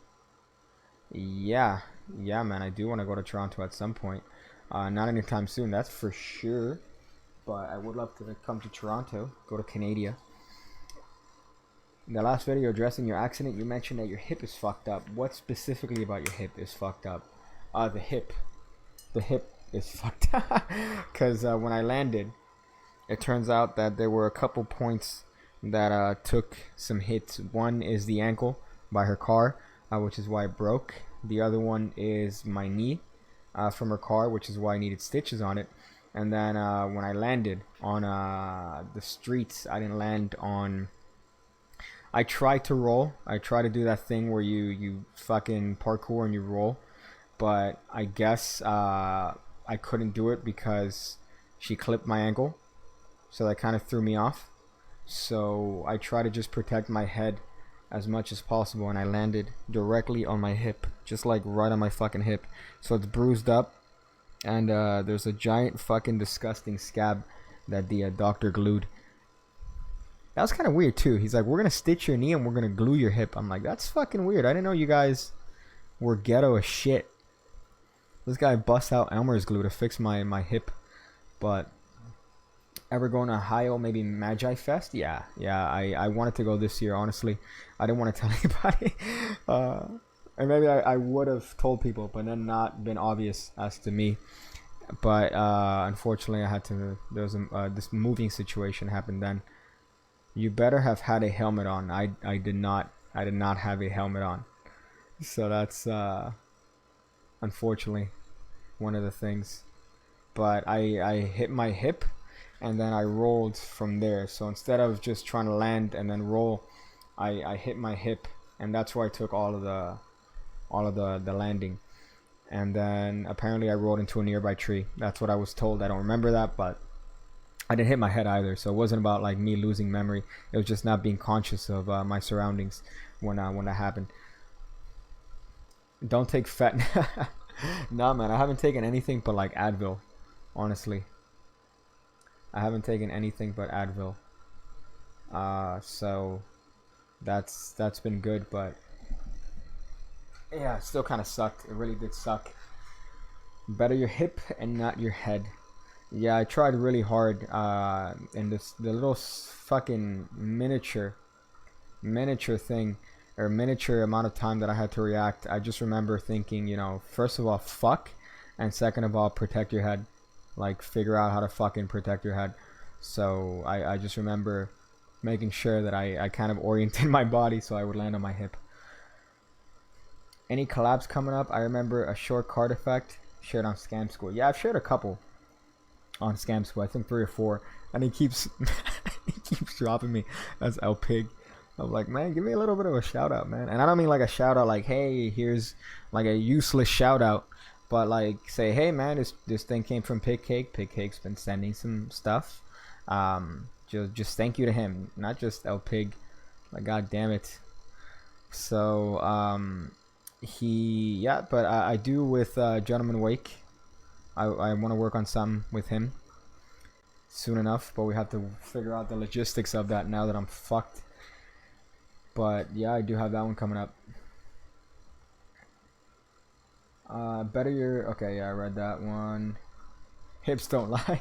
Yeah, man. I do want to go to Toronto at some point. Not anytime soon, that's for sure. But I would love to come to Toronto, go to Canada. In the last video addressing your accident, you mentioned that your hip is fucked up. What specifically about your hip is fucked up? The hip. The hip is fucked up. Because when I landed, it turns out that there were a couple points that took some hits. One is the ankle by her car, which is why it broke. The other one is my knee from her car, which is why I needed stitches on it. And then when I landed on the streets, I didn't land on... I tried to roll. I tried to do that thing where you fucking parkour and you roll. But I guess I couldn't do it because she clipped my ankle. So that kind of threw me off. So I tried to just protect my head as much as possible. And I landed directly on my hip. Just like right on my fucking hip. So it's bruised up. And there's a giant fucking disgusting scab that the doctor glued. That was kind of weird too. He's like, we're gonna stitch your knee and we're gonna glue your hip. I'm like, that's fucking weird. I didn't know you guys were ghetto as shit. This guy busts out Elmer's glue to fix my hip. But ever going to Ohio, maybe Magi Fest? Yeah, I wanted to go this year, honestly. I didn't want to tell anybody. And maybe I would have told people, but then not been obvious as to me. But unfortunately, I had to. There was this moving situation happened then. You better have had a helmet on. I did not. I did not have a helmet on. So that's unfortunately one of the things. But I hit my hip, and then I rolled from there. So instead of just trying to land and then roll, I hit my hip, and that's where I took all of the landing. And then apparently I rolled into a nearby tree. That's what I was told. I don't remember that, but I didn't hit my head either. So it wasn't about like me losing memory. It was just not being conscious of my surroundings when that happened. Don't take fat. Nah, man, I haven't taken anything but like Advil, honestly. I haven't taken anything but Advil. So that's been good, but yeah, it still kind of sucked. It really did suck. Better your hip and not your head. Yeah, I tried really hard. And the little fucking miniature thing, or miniature amount of time that I had to react. I just remember thinking, first of all, fuck, and second of all, protect your head. Like, figure out how to fucking protect your head. So I just remember making sure that I kind of oriented my body so I would land on my hip. Any collabs coming up? I remember a short card effect shared on Scam School. Yeah, I've shared a couple on Scam School. I think 3 or 4, and he keeps he keeps dropping me as El Pig. I'm like, man, give me a little bit of a shout out, man. And I don't mean like a shout out like, hey, here's like a useless shout out, but like say, hey, man, this thing came from Pig Cake. Pig Cake's been sending some stuff. Just thank you to him, not just El Pig. Like, god damn it. So but I do with Gentleman Wake. I want to work on some with him soon enough, but we have to figure out the logistics of that now that I'm fucked. But yeah, I do have that one coming up. Better your... Okay, yeah, I read that one. Hips don't lie.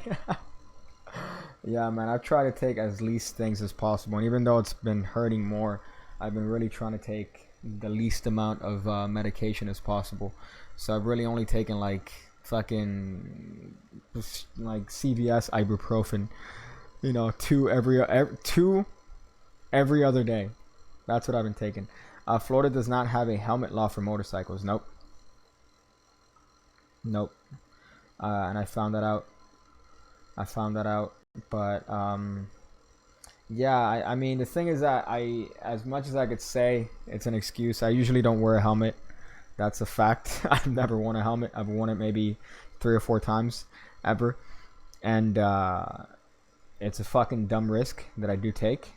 Yeah, man, I've tried to take as least things as possible, and even though it's been hurting more, I've been really trying to take the least amount of medication as possible. So I've really only taken like fucking like CVS ibuprofen, 2 every other day. That's what I've been taking. Florida does not have a helmet law for motorcycles. Nope. And I found that out. But yeah, I mean, the thing is that as much as I could say it's an excuse, I usually don't wear a helmet. That's a fact. I've never worn a helmet. I've worn it maybe 3 or 4 times ever. And it's a fucking dumb risk that I do take,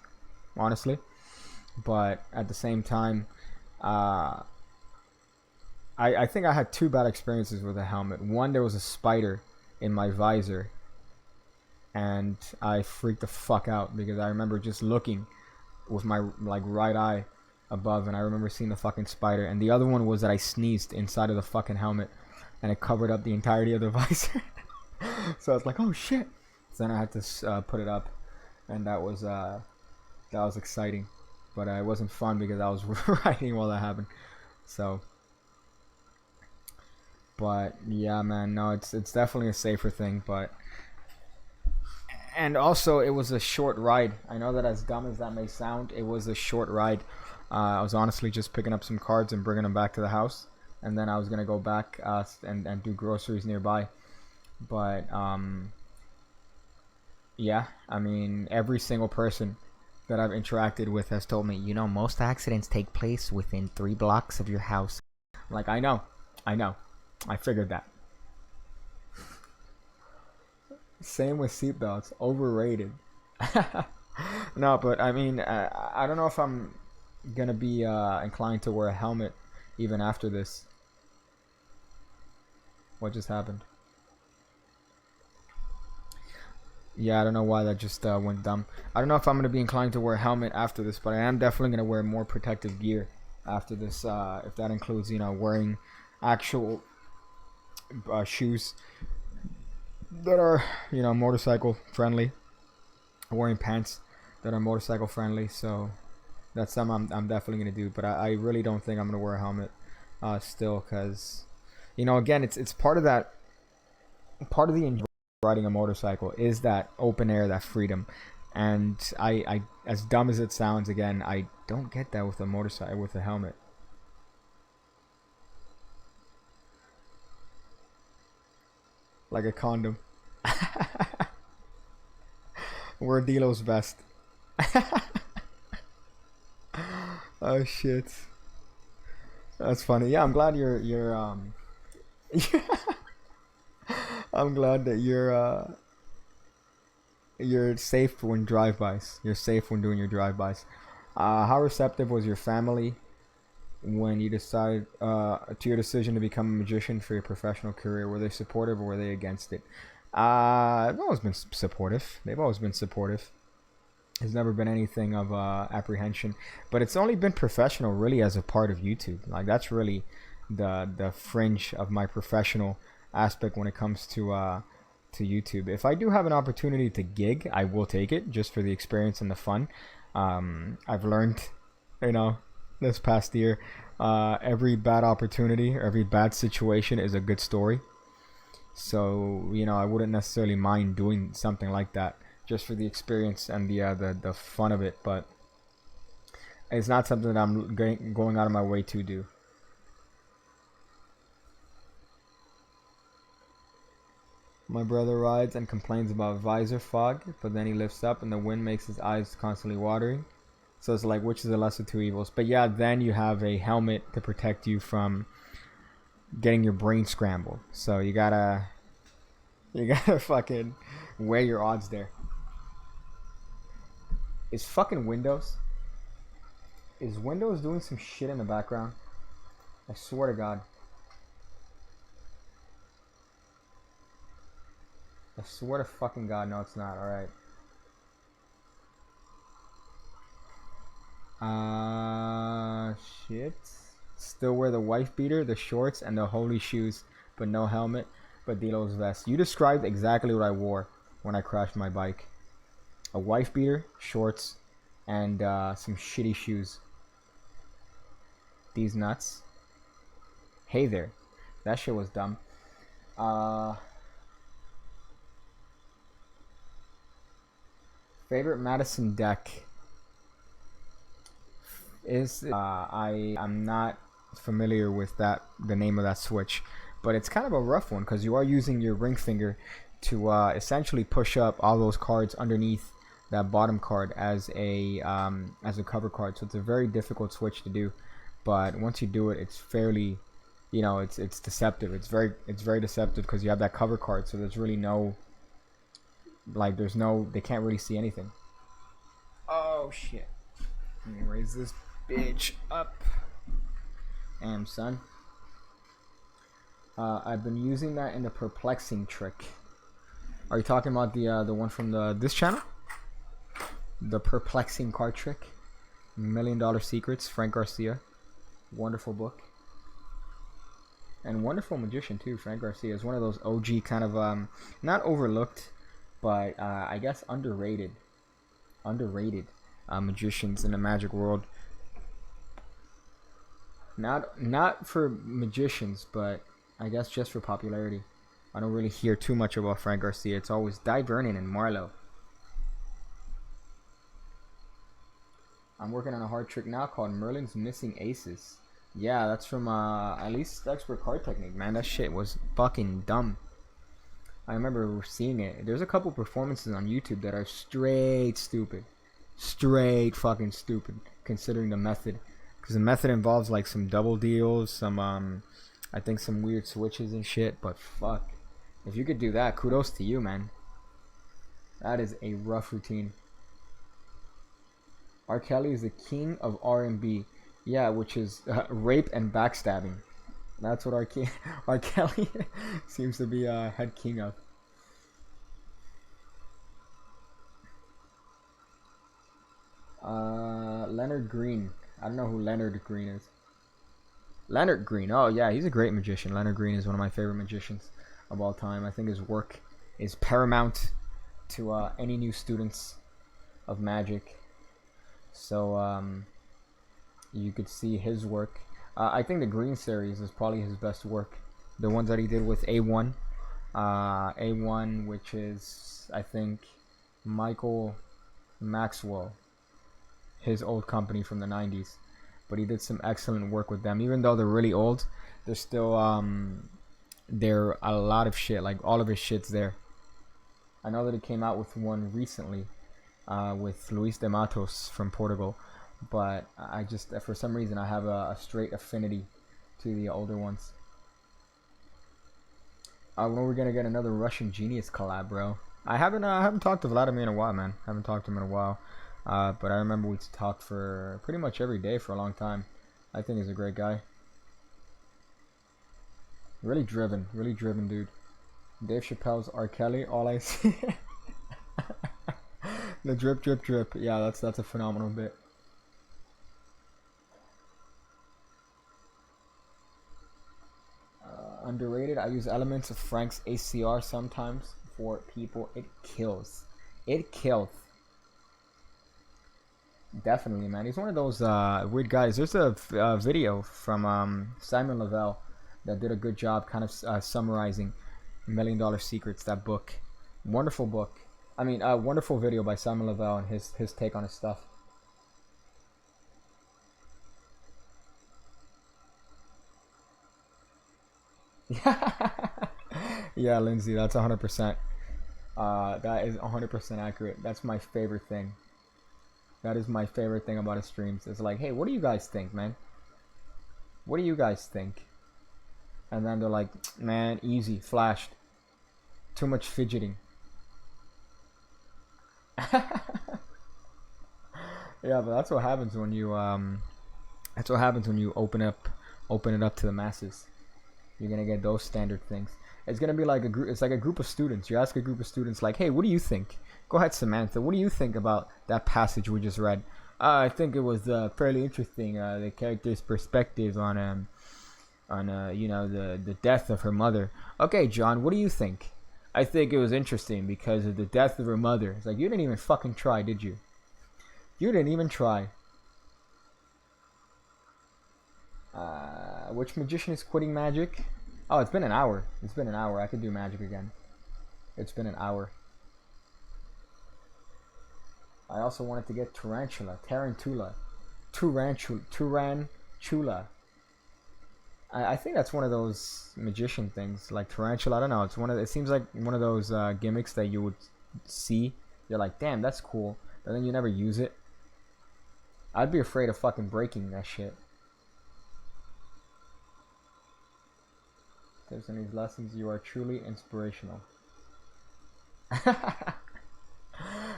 honestly. But at the same time, I think I had 2 bad experiences with a helmet. One, there was a spider in my visor, and I freaked the fuck out because I remember just looking with my like right eye above, and I remember seeing the fucking spider. And the other one was that I sneezed inside of the fucking helmet, and it covered up the entirety of the visor. So I was like, oh shit. So then I had to put it up, and that was exciting, but it wasn't fun because I was riding while that happened. So, but yeah, man, no, it's definitely a safer thing. But and also, it was a short ride. I know that, as dumb as that may sound, it was a short ride. I was honestly just picking up some cards and bringing them back to the house, and then I was gonna go back and do groceries nearby. But yeah, I mean, every single person that I've interacted with has told me, most accidents take place within 3 blocks of your house. Like, I know, I figured that. Same with seatbelts, overrated. No, but I mean, I don't know if I'm gonna be inclined to wear a helmet even after this. What just happened? Yeah, I don't know why that just went dumb. I don't know if I'm gonna be inclined to wear a helmet after this, but I am definitely gonna wear more protective gear after this. If that includes, wearing actual shoes that are, motorcycle friendly, wearing pants that are motorcycle friendly. So that's something I'm definitely gonna do. But I really don't think I'm gonna wear a helmet still, because again, it's part of that, part of the enjoyment of riding a motorcycle is that open air, that freedom. And I as dumb as it sounds, again, I don't get that with a motorcycle with a helmet. Like a condom. Wear Delo's best. Oh shit. That's funny. Yeah, I'm glad you're I'm glad that you're safe when drive-bys. You're safe when doing your drive-bys. How receptive was your family when you decided to your decision to become a magician for your professional career? Were they supportive or were they against it? They've always been supportive. They've always been supportive. There's never been anything of apprehension, but it's only been professional really as a part of YouTube. Like that's really the fringe of my professional aspect when it comes to YouTube. If I do have an opportunity to gig, I will take it just for the experience and the fun. I've learned, you know, this past year, every bad opportunity or every bad situation is a good story. So I wouldn't necessarily mind doing something like that just for the experience and the fun of it. But it's not something that I'm going out of my way to do. My brother rides and complains about visor fog, but then he lifts up and the wind makes his eyes constantly watering. So it's like, which is the lesser two evils? But yeah, then you have a helmet to protect you from getting your brain scrambled. So you gotta fucking weigh your odds there. Is fucking Windows? Is Windows doing some shit in the background? I swear to God. I swear to fucking God, no, it's not. Alright. Shit. Still wear the wife beater, the shorts, and the holy shoes, but no helmet, but Dilo's vest. You described exactly what I wore when I crashed my bike. A wife beater, shorts, and some shitty shoes. These nuts. Hey there. That shit was dumb. Favorite Madison deck is I'm not familiar with the name of that switch, but it's kind of a rough one because you are using your ring finger to essentially push up all those cards underneath that bottom card as a cover card. So it's a very difficult switch to do, but once you do it, it's fairly, it's deceptive. It's very deceptive because you have that cover card, so there's really no, like, they can't really see anything. Oh shit. Let me raise this bitch up. Damn, son. I've been using that in the perplexing trick. Are you talking about the one from this channel? The perplexing card trick? $1 Million Secrets, Frank Garcia. Wonderful book. And wonderful magician too. Frank Garcia is one of those OG kind of not overlooked, but I guess underrated magicians in the magic world. Not for magicians, but I guess just for popularity. I don't really hear too much about Frank Garcia. It's always Di Vernon and Marlowe. I'm working on a hard trick now called Merlin's Missing Aces. Yeah, that's from at least Expert Card Technique, man. That shit was fucking dumb. I remember seeing it. There's a couple performances on YouTube that are straight stupid. Straight fucking stupid, considering the method. Because the method involves like some double deals, some I think some weird switches and shit. But fuck, if you could do that, kudos to you, man. That is a rough routine. R. Kelly is the king of R&B. Yeah, which is rape and backstabbing. That's what R. Kelly seems to be head king of. Leonard Green. I don't know who Leonard Green is. Leonard Green. Oh yeah, he's a great magician. Leonard Green is one of my favorite magicians of all time. I think his work is paramount to any new students of magic. So you could see his work. I think the Green series is probably his best work. The ones that he did with A1. A1, which is, I think, Michael Maxwell. His old company from the 90s. But he did some excellent work with them. Even though they're really old, they're still, they're a lot of shit. Like, all of his shit's there. I know that he came out with one recently. With Luis de Matos from Portugal, but I just, for some reason, I have a straight affinity to the older ones. When are we gonna get another Russian Genius collab, bro? I haven't talked to Vladimir in a while, man. Haven't talked to him in a while, but I remember we talked for pretty much every day for a long time. I think he's a great guy. Really driven dude. Dave Chappelle's R. Kelly. All I see. The drip, drip, drip. Yeah, that's a phenomenal bit. Underrated. I use elements of Frank's ACR sometimes for people. It kills. It kills. Definitely, man. He's one of those weird guys. There's a video from Simon Lavelle that did a good job kind of summarizing Million Dollar Secrets, that book. Wonderful book. I mean, a wonderful video by Simon Lavelle and his take on his stuff. Yeah, Lindsay, that's 100%. That is 100% accurate. That's my favorite thing. That is my favorite thing about his streams. It's like, hey, what do you guys think, man? What do you guys think? And then they're like, man, easy, flashed. Too much fidgeting. Yeah, but that's what happens when you that's what happens when you open it up to the masses. You're gonna get those standard things. It's gonna be like a group. It's like a group of students. You ask a group of students, like, "Hey, what do you think?" Go ahead, Samantha. What do you think about that passage we just read? I think it was fairly interesting. The character's perspective on you know, the death of her mother. Okay, John, what do you think? I think it was interesting because of the death of her mother. It's like, you didn't even fucking try, did you? You didn't even try. Which magician is quitting magic? Oh, it's been an hour. It's been an hour. I could do magic again. It's been an hour. I also wanted to get Tarantula. Turantula. I think that's one of those magician things, like tarantula. I don't know. It's one of. It seems like one of those gimmicks that you would see. You're like, damn, that's cool, but then you never use it. I'd be afraid of fucking breaking that shit. Tips in these lessons, you are truly inspirational.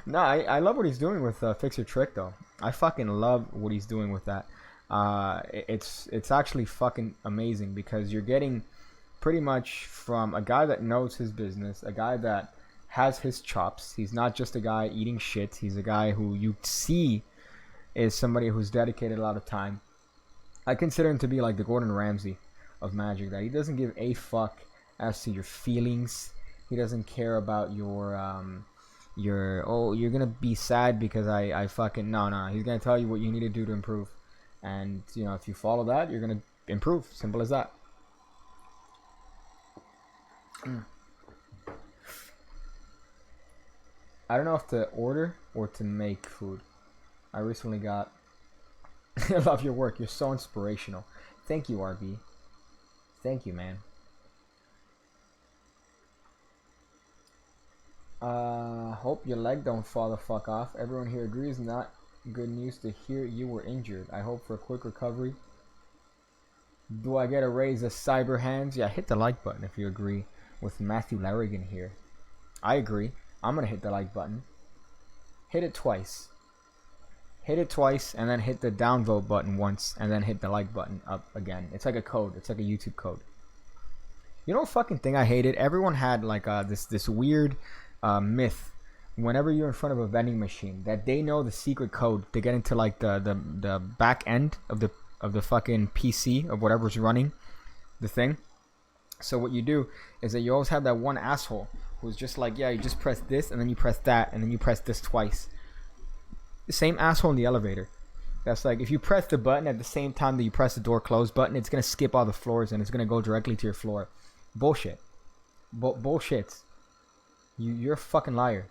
No, I love what he's doing with Fix Your Trick though. I fucking love what he's doing with that. It's actually fucking amazing because you're getting pretty much from a guy that knows his business, a guy that has his chops. He's not just a guy eating shit. He's a guy who you see is somebody who's dedicated a lot of time. I consider him to be like the Gordon Ramsay of magic, that he doesn't give a fuck as to your feelings. He doesn't care about your oh, you're gonna be sad because I fucking no, he's gonna tell you what you need to do to improve, and you know, if you follow that, you're gonna improve. Simple as that. I don't know if to order or to make food. I recently got I love your work. You're so inspirational. Thank you, RB. Thank you, man. Hope your leg don't fall the fuck off. Everyone here agrees. Not good news to hear you were injured. I hope for a quick recovery. Do I get a raise of cyber hands? Yeah, hit the like button if you agree with Matthew Larrigan here. I agree. I'm gonna hit the like button. Hit it twice. Hit it twice and then hit the downvote button once and then hit the like button up again. It's like a code. It's like a YouTube code. You know what fucking thing I hated? Everyone had like this weird myth whenever you're in front of a vending machine that they know the secret code to get into like the back end of the fucking PC of whatever's running the thing. So what you do is that you always have that one asshole who's just like, yeah, you just press this and then you press that and then you press this twice. The same asshole in the elevator. That's like, if you press the button at the same time that you press the door close button, it's gonna skip all the floors and it's gonna go directly to your floor. Bullshit. Bullshit. You're a fucking liar.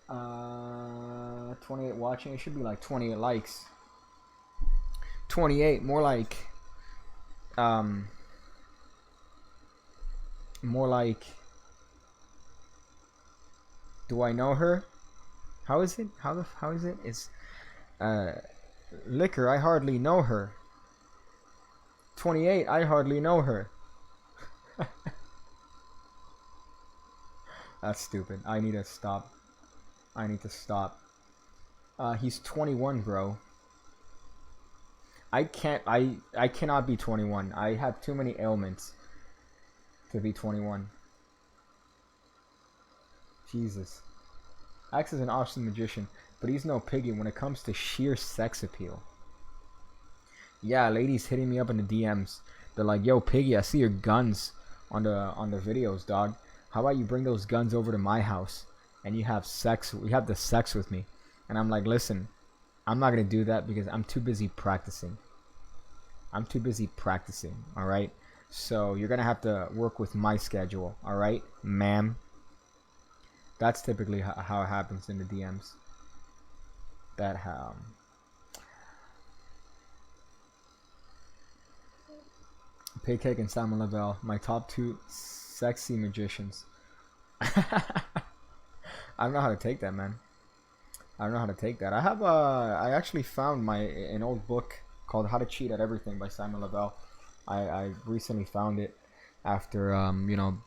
28 watching. It should be like 28 likes. 28. More like do I know her? How is it? How is it? It's liquor. I hardly know her. 28. I hardly know her. That's stupid. I need to stop. I need to stop. He's 21, bro. I can't. I cannot be 21. I have too many ailments to be 21. Jesus. Axe is an awesome magician, but he's no piggy when it comes to sheer sex appeal. Yeah, ladies hitting me up in the DMs. They're like, "Yo, Piggy, I see your guns on the videos, dog. How about you bring those guns over to my house and you have sex? You have the sex with me." And I'm like, "Listen, I'm not gonna do that because I'm too busy practicing. I'm too busy practicing. All right. So you're gonna have to work with my schedule. All right, ma'am." That's typically how it happens in the DMs. That how. Pig Cake and Simon Lavelle, my top two sexy magicians. I don't know how to take that, man. I don't know how to take that. I actually found an old book called How to Cheat at Everything by Simon Lavelle. I recently found it after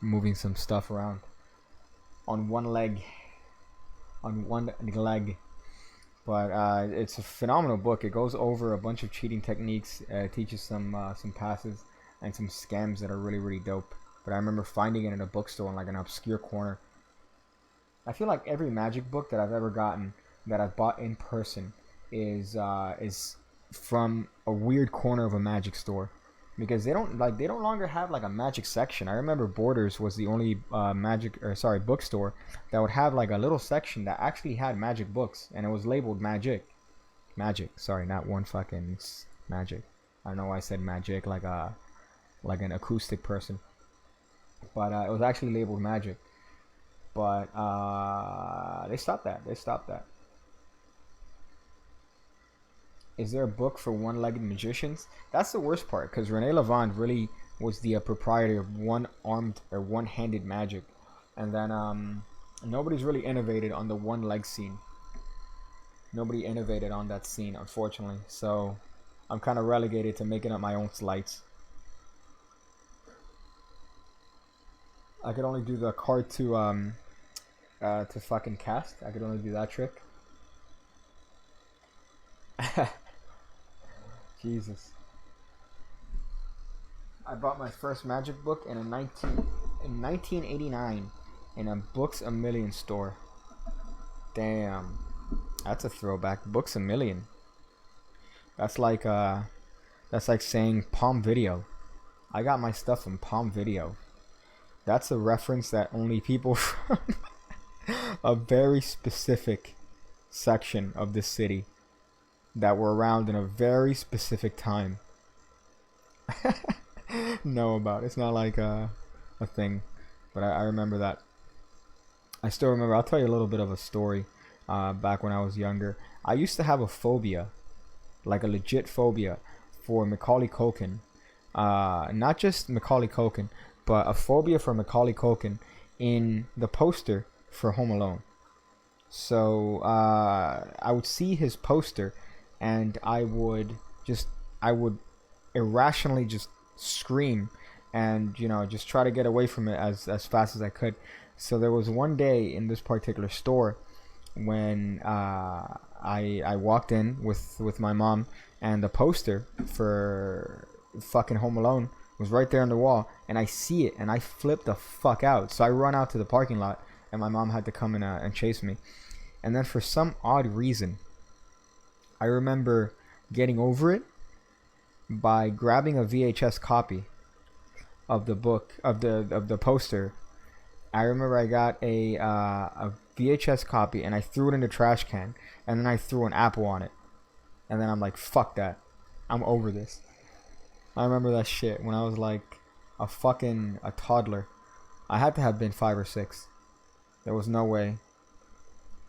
moving some stuff around on one leg, But it's a phenomenal book. It goes over a bunch of cheating techniques, teaches some passes and some scams that are really really dope. But I remember finding it in a bookstore in like an obscure corner. I feel like every magic book that I've ever gotten that I've bought in person is from a weird corner of a magic store, because they don't longer have like a magic section. I remember Borders was the only bookstore that would have like a little section that actually had magic books, and it was labeled magic. Sorry, not one fucking magic. I don't know why I said magic like an acoustic person, but it was actually labeled magic. But they stopped that. Is there a book for one-legged magicians? That's the worst part, because Rene Lavand really was the proprietor of one-armed or one-handed magic, and then nobody's really innovated on the one-leg scene. Nobody innovated on that scene, unfortunately. So I'm kind of relegated to making up my own sleights. I could only do the card to fucking cast. I could only do that trick. Jesus. I bought my first magic book in 1989 in a Books a Million store. Damn. That's a throwback. Books a Million. That's like saying Palm Video. I got my stuff from Palm Video. That's a reference that only people from a very specific section of the city that were around in a very specific time know about. It's not like a thing, but I remember that. I still remember. I'll tell you a little bit of a story. Back when I was younger, I used to have a phobia, like a legit phobia, for Macaulay Culkin. Not just Macaulay Culkin, but a phobia for Macaulay Culkin in the poster for Home Alone. So I would see his poster, and I would irrationally just scream, and just try to get away from it as fast as I could. So there was one day in this particular store when I walked in with my mom, and the poster for fucking Home Alone was right there on the wall, and I see it, and I flip the fuck out. So I run out to the parking lot, and my mom had to come in and chase me. And then for some odd reason, I remember getting over it by grabbing a VHS copy of the book of the poster. I remember I got a VHS copy, and I threw it in the trash can, and then I threw an apple on it, and then I'm like, fuck that, I'm over this. I remember that shit when I was like a toddler. I had to have been 5 or 6. There was no way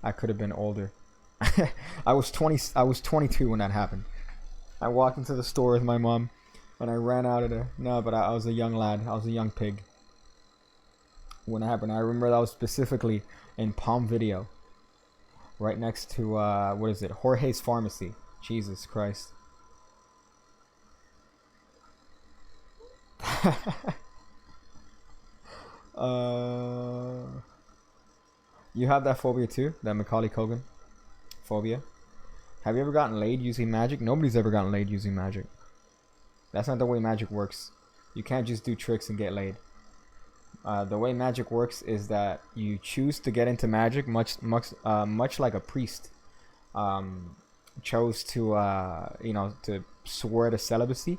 I could have been older. I was 22 when that happened. I walked into the store with my mom, and I ran out of there. No, but I was a young lad. I was a young pig when it happened. I remember that was specifically in Palm Video, right next to what is it, Jorge's Pharmacy. Jesus Christ. You have that phobia too, that Macaulay Culkin phobia? Have you ever gotten laid using magic? Nobody's ever gotten laid using magic. That's not the way magic works. You can't just do tricks and get laid. The way magic works is that you choose to get into magic, much like a priest chose to, to swear to celibacy.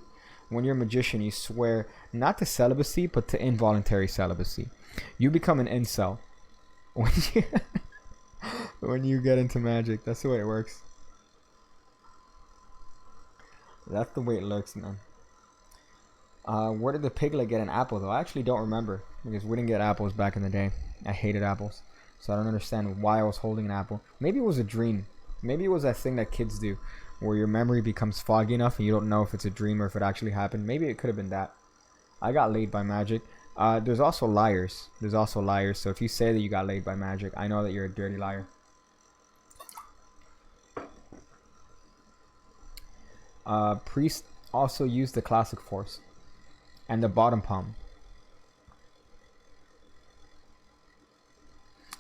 When you're a magician, you swear not to celibacy, but to involuntary celibacy. You become an incel when you when you get into magic. That's the way it works. That's the way it looks, man. Where did the piglet get an apple, though? I actually don't remember, because we didn't get apples back in the day. I hated apples, so I don't understand why I was holding an apple. Maybe it was a dream. Maybe it was that thing that kids do, where your memory becomes foggy enough and you don't know if it's a dream or if it actually happened. Maybe it could have been that. I got laid by magic. There's also liars. There's also liars. So if you say that you got laid by magic, I know that you're a dirty liar. Priest also used the classic force and the bottom palm.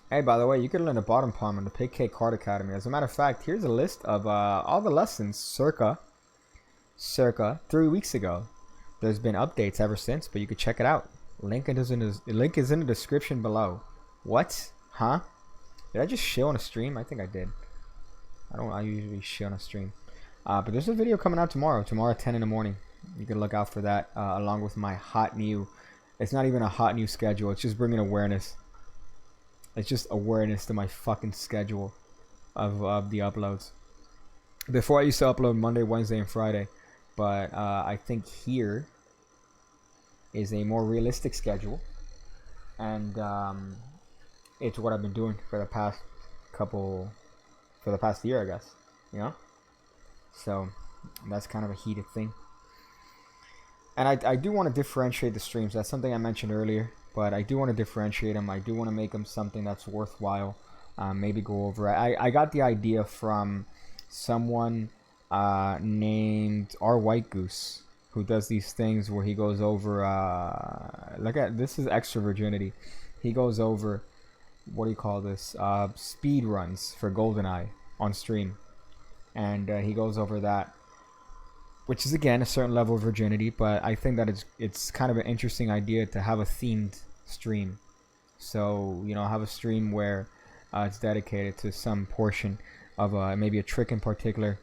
Hey, by the way, you could learn the bottom palm in the Pig Cake Card Academy. As a matter of fact, here's a list of all the lessons circa 3 weeks ago. There's been updates ever since, but you could check it out. Link is in the description below. What? Huh? Did I just shill on a stream? I think I did. I usually shill on a stream. But there's a video coming out tomorrow at 10 in the morning. You can look out for that, along with my hot new. It's not even a hot new schedule. It's just bringing awareness. It's just awareness to my fucking schedule of the uploads. Before I used to upload Monday, Wednesday, and Friday, but I think here is a more realistic schedule, and it's what I've been doing for the past year, I guess. You know, so that's kind of a heated thing. And I do want to differentiate the streams. That's something I mentioned earlier. But I do want to differentiate them. I do want to make them something that's worthwhile. Maybe go over. I got the idea from someone named R. White Goose, who does these things where he goes over. Look at this is extra virginity. He goes over, what do you call this? Speed runs for GoldenEye on stream, and he goes over that, which is again a certain level of virginity, but I think that it's kind of an interesting idea to have a themed stream. So, you know, have a stream where it's dedicated to some portion of maybe a trick in particular,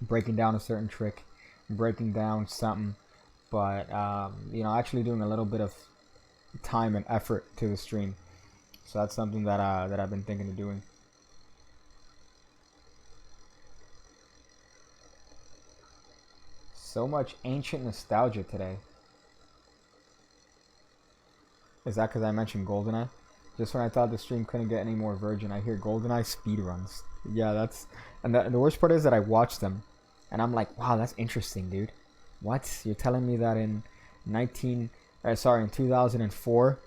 breaking down a certain trick, breaking down something, but you know, actually doing a little bit of time and effort to the stream. So that's something that I've been thinking of doing. So much ancient nostalgia today. Is that because I mentioned GoldenEye? Just when I thought the stream couldn't get any more virgin, I hear GoldenEye speedruns. Yeah, that's... And the worst part is that I watch them, and I'm like, wow, that's interesting, dude. What? You're telling me that in 2004,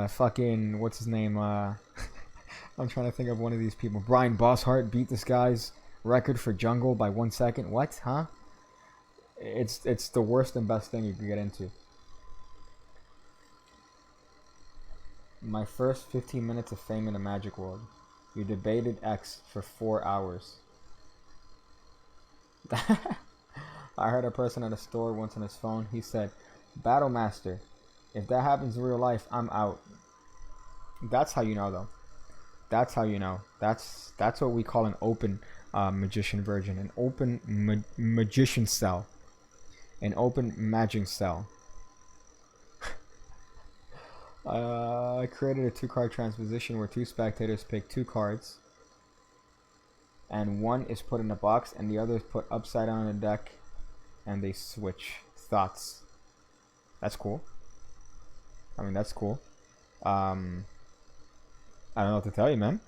fucking... What's his name? I'm trying to think of one of these people. Brian Bosshart beat this guy's record for Jungle by 1 second. What? Huh? It's the worst and best thing you can get into. My first 15 minutes of fame in the magic world. You debated X for 4 hours. I heard a person at a store once on his phone. He said, "Battle Master, if that happens in real life, I'm out." That's how you know, though. That's how you know. That's what we call an open magician version. An open magician cell. An open magic cell. I created a 2-card transposition where 2 spectators pick 2 cards, and one is put in a box and the other is put upside down on the deck, and they switch. Thoughts? That's cool. I mean, that's cool. I don't know what to tell you, man.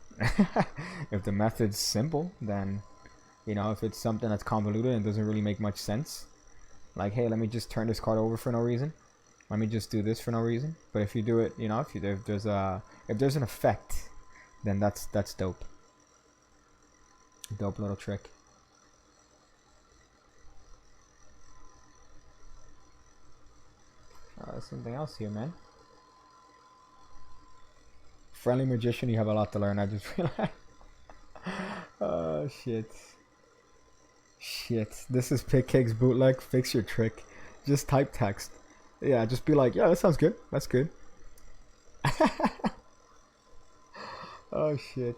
If the method's simple, then, you know, if it's something that's convoluted and doesn't really make much sense, like, hey, let me just turn this card over for no reason. Let me just do this for no reason. But if you do it, you know, if there's an effect, then that's dope. Dope little trick. There's something else here, man. Friendly magician, you have a lot to learn. I just realized. Oh shit. Shit. This is Pickcake's bootleg. Fix your trick. Just type text. Yeah, just be like, yeah, that sounds good. That's good. Oh shit.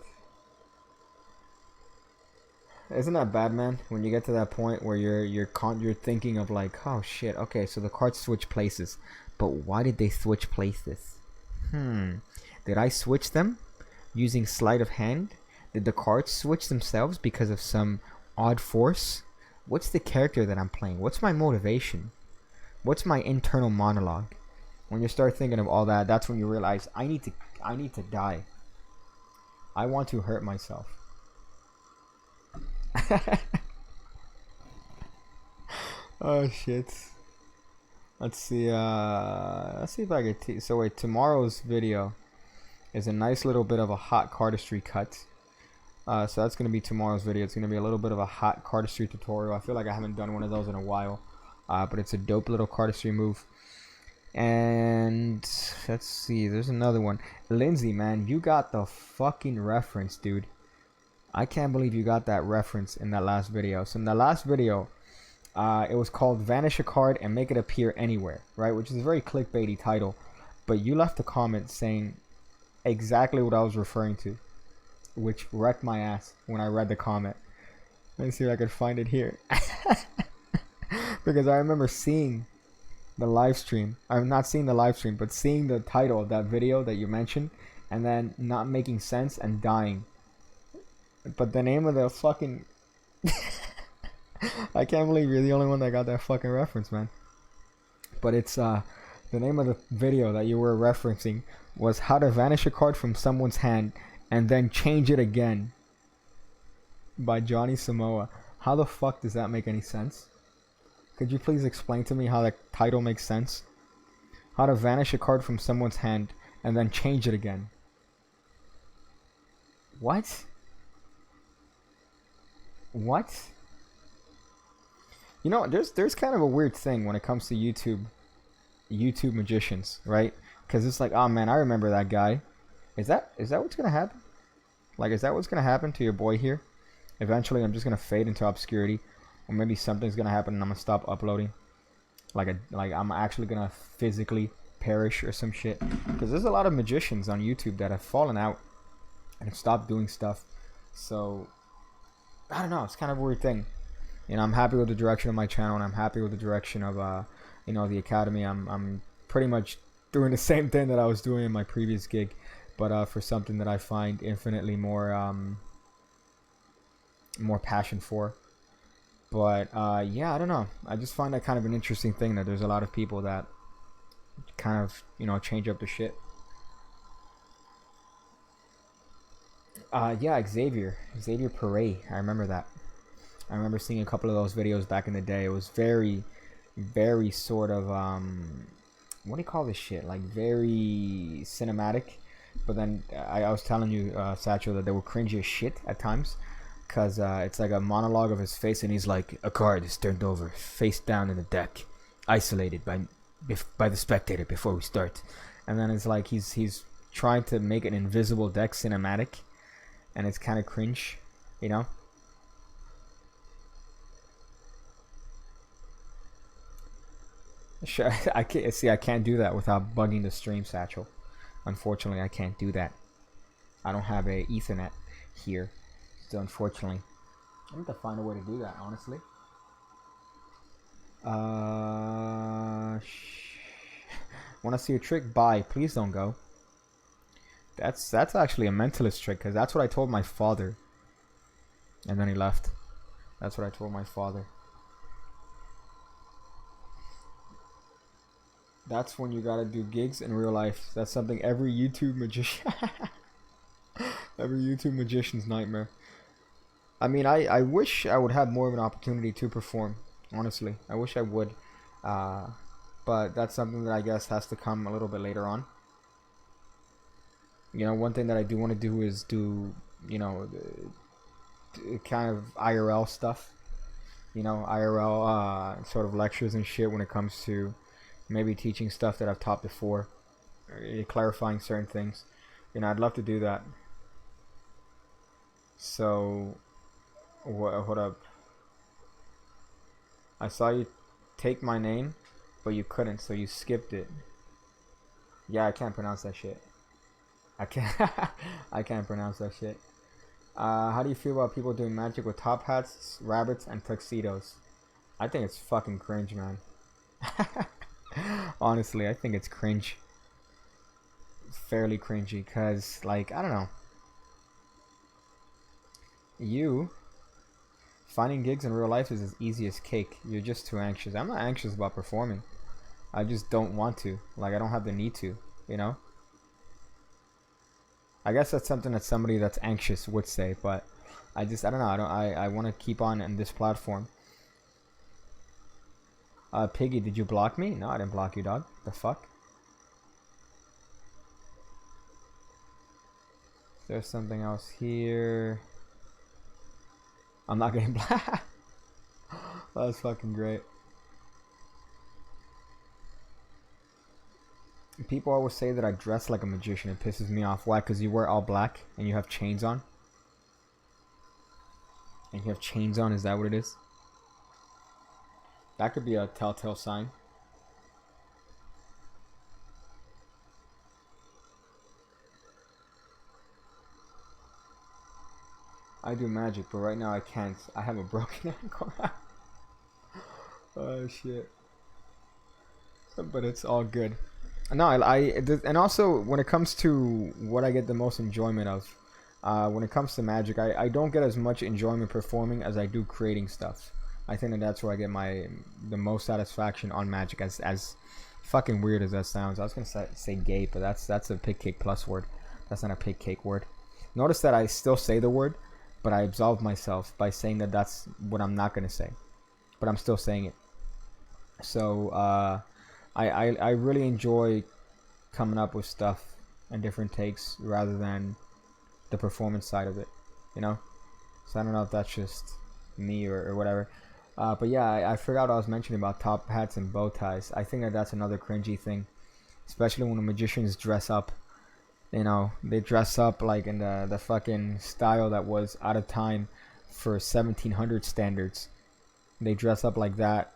Isn't that bad, man? When you get to that point where you're thinking of like, oh shit, okay, so the cards switch places, but why did they switch places? Did I switch them using sleight of hand? Did the cards switch themselves because of some odd force? What's the character that I'm playing? What's my motivation? What's my internal monologue? When you start thinking of all that, that's when you realize I need to die. I want to hurt myself. Oh shit. Let's see if I can so wait, tomorrow's video is a nice little bit of a hot cardistry cut. So that's gonna be tomorrow's video. It's gonna be a little bit of a hot cardistry tutorial. I feel like I haven't done one of those in a while. But it's a dope little cardistry move. And let's see, there's another one. Lindsay, man, you got the fucking reference, dude. I can't believe you got that reference in that last video. So in the last video, it was called Vanish a Card and Make It Appear Anywhere, right? Which is a very clickbaity title. But you left a comment saying exactly what I was referring to, which wrecked my ass when I read the comment. Let me see if I could find it here. Because I remember seeing the live stream. I'm not seeing the live stream, but seeing the title of that video that you mentioned and then not making sense and dying. But the name of the fucking I can't believe you're the only one that got that fucking reference, man. But it's the name of the video that you were referencing was how to vanish a card from someone's hand and then change it again by Johnny Samoa. How the fuck does that make any sense? Could you please explain to me how the title makes sense? How to vanish a card from someone's hand and then change it again. What? What? You know, there's kind of a weird thing when it comes to YouTube magicians, right? Because it's like, oh man, I remember that guy. Is that what's gonna happen? Like, is that what's gonna happen to your boy here? Eventually, I'm just gonna fade into obscurity, or maybe something's gonna happen and I'm gonna stop uploading. Like I'm actually gonna physically perish or some shit. Because there's a lot of magicians on YouTube that have fallen out and have stopped doing stuff. So I don't know. It's kind of a weird thing. You know, I'm happy with the direction of my channel, and I'm happy with the direction of you know, the academy. I'm pretty much doing the same thing that I was doing in my previous gig, but for something that I find infinitely more more passion for. But yeah, I don't know. I just find that kind of an interesting thing that there's a lot of people that kind of, you know, change up the shit. Yeah, Xavier Perret. I remember that. I remember seeing a couple of those videos back in the day. It was very, very sort of what do you call this shit? Like very cinematic. But then I was telling you, Satchel, that they were cringy as shit at times, because it's like a monologue of his face, and he's like, a card is turned over, face down in the deck, isolated by the spectator before we start, and then it's like he's trying to make an invisible deck cinematic, and it's kind of cringe, you know. Sure, I can't see. I can't do that without bugging the stream, Satchel. Unfortunately, I can't do that. I don't have a Ethernet here, so unfortunately, I need to find a way to do that. Honestly. Want to see a trick? Bye. Please don't go. That's actually a mentalist trick, because that's what I told my father, and then he left. That's what I told my father. That's when you gotta do gigs in real life. That's something every YouTube magician, every YouTube magician's nightmare. I mean, I wish I would have more of an opportunity to perform. Honestly, I wish I would. But that's something that I guess has to come a little bit later on. You know, one thing that I do want to do is do, you know, kind of IRL stuff. You know, IRL sort of lectures and shit when it comes to maybe teaching stuff that I've taught before, or clarifying certain things. You know, I'd love to do that. So, what up? I saw you take my name, but you couldn't, so you skipped it. Yeah, I can't pronounce that shit. I can't. I can't pronounce that shit. How do you feel about people doing magic with top hats, rabbits, and tuxedos? I think it's fucking cringe, man. Honestly, I think it's cringe. It's fairly cringy, cause like I don't know. You finding gigs in real life is as easy as cake. You're just too anxious. I'm not anxious about performing. I just don't want to. Like I don't have the need to. You know. I guess that's something that somebody that's anxious would say, but I don't know. I want to keep on this platform. Piggy, did you block me? No, I didn't block you, dog. The fuck? There's something else here. I'm not getting black. That's fucking great. People always say that I dress like a magician. It pisses me off. Why? Because you wear all black and you have chains on? And you have chains on? Is that what it is? That could be a telltale sign. I do magic, but right now I can't. I have a broken ankle. Oh shit. But it's all good. No, and also when it comes to what I get the most enjoyment of, when it comes to magic, I don't get as much enjoyment performing as I do creating stuff. I think that's where I get the most satisfaction on magic. As fucking weird as that sounds, I was gonna say gay, but that's a pig cake plus word. That's not a pig cake word. Notice that I still say the word, but I absolve myself by saying that that's what I'm not gonna say, but I'm still saying it. So I really enjoy coming up with stuff and different takes rather than the performance side of it, you know. So I don't know if that's just me or whatever. But yeah, I forgot what I was mentioning about top hats and bow ties. I think that that's another cringy thing, especially when the magicians dress up. You know, they dress up like in the fucking style that was out of time for 1700 standards. They dress up like that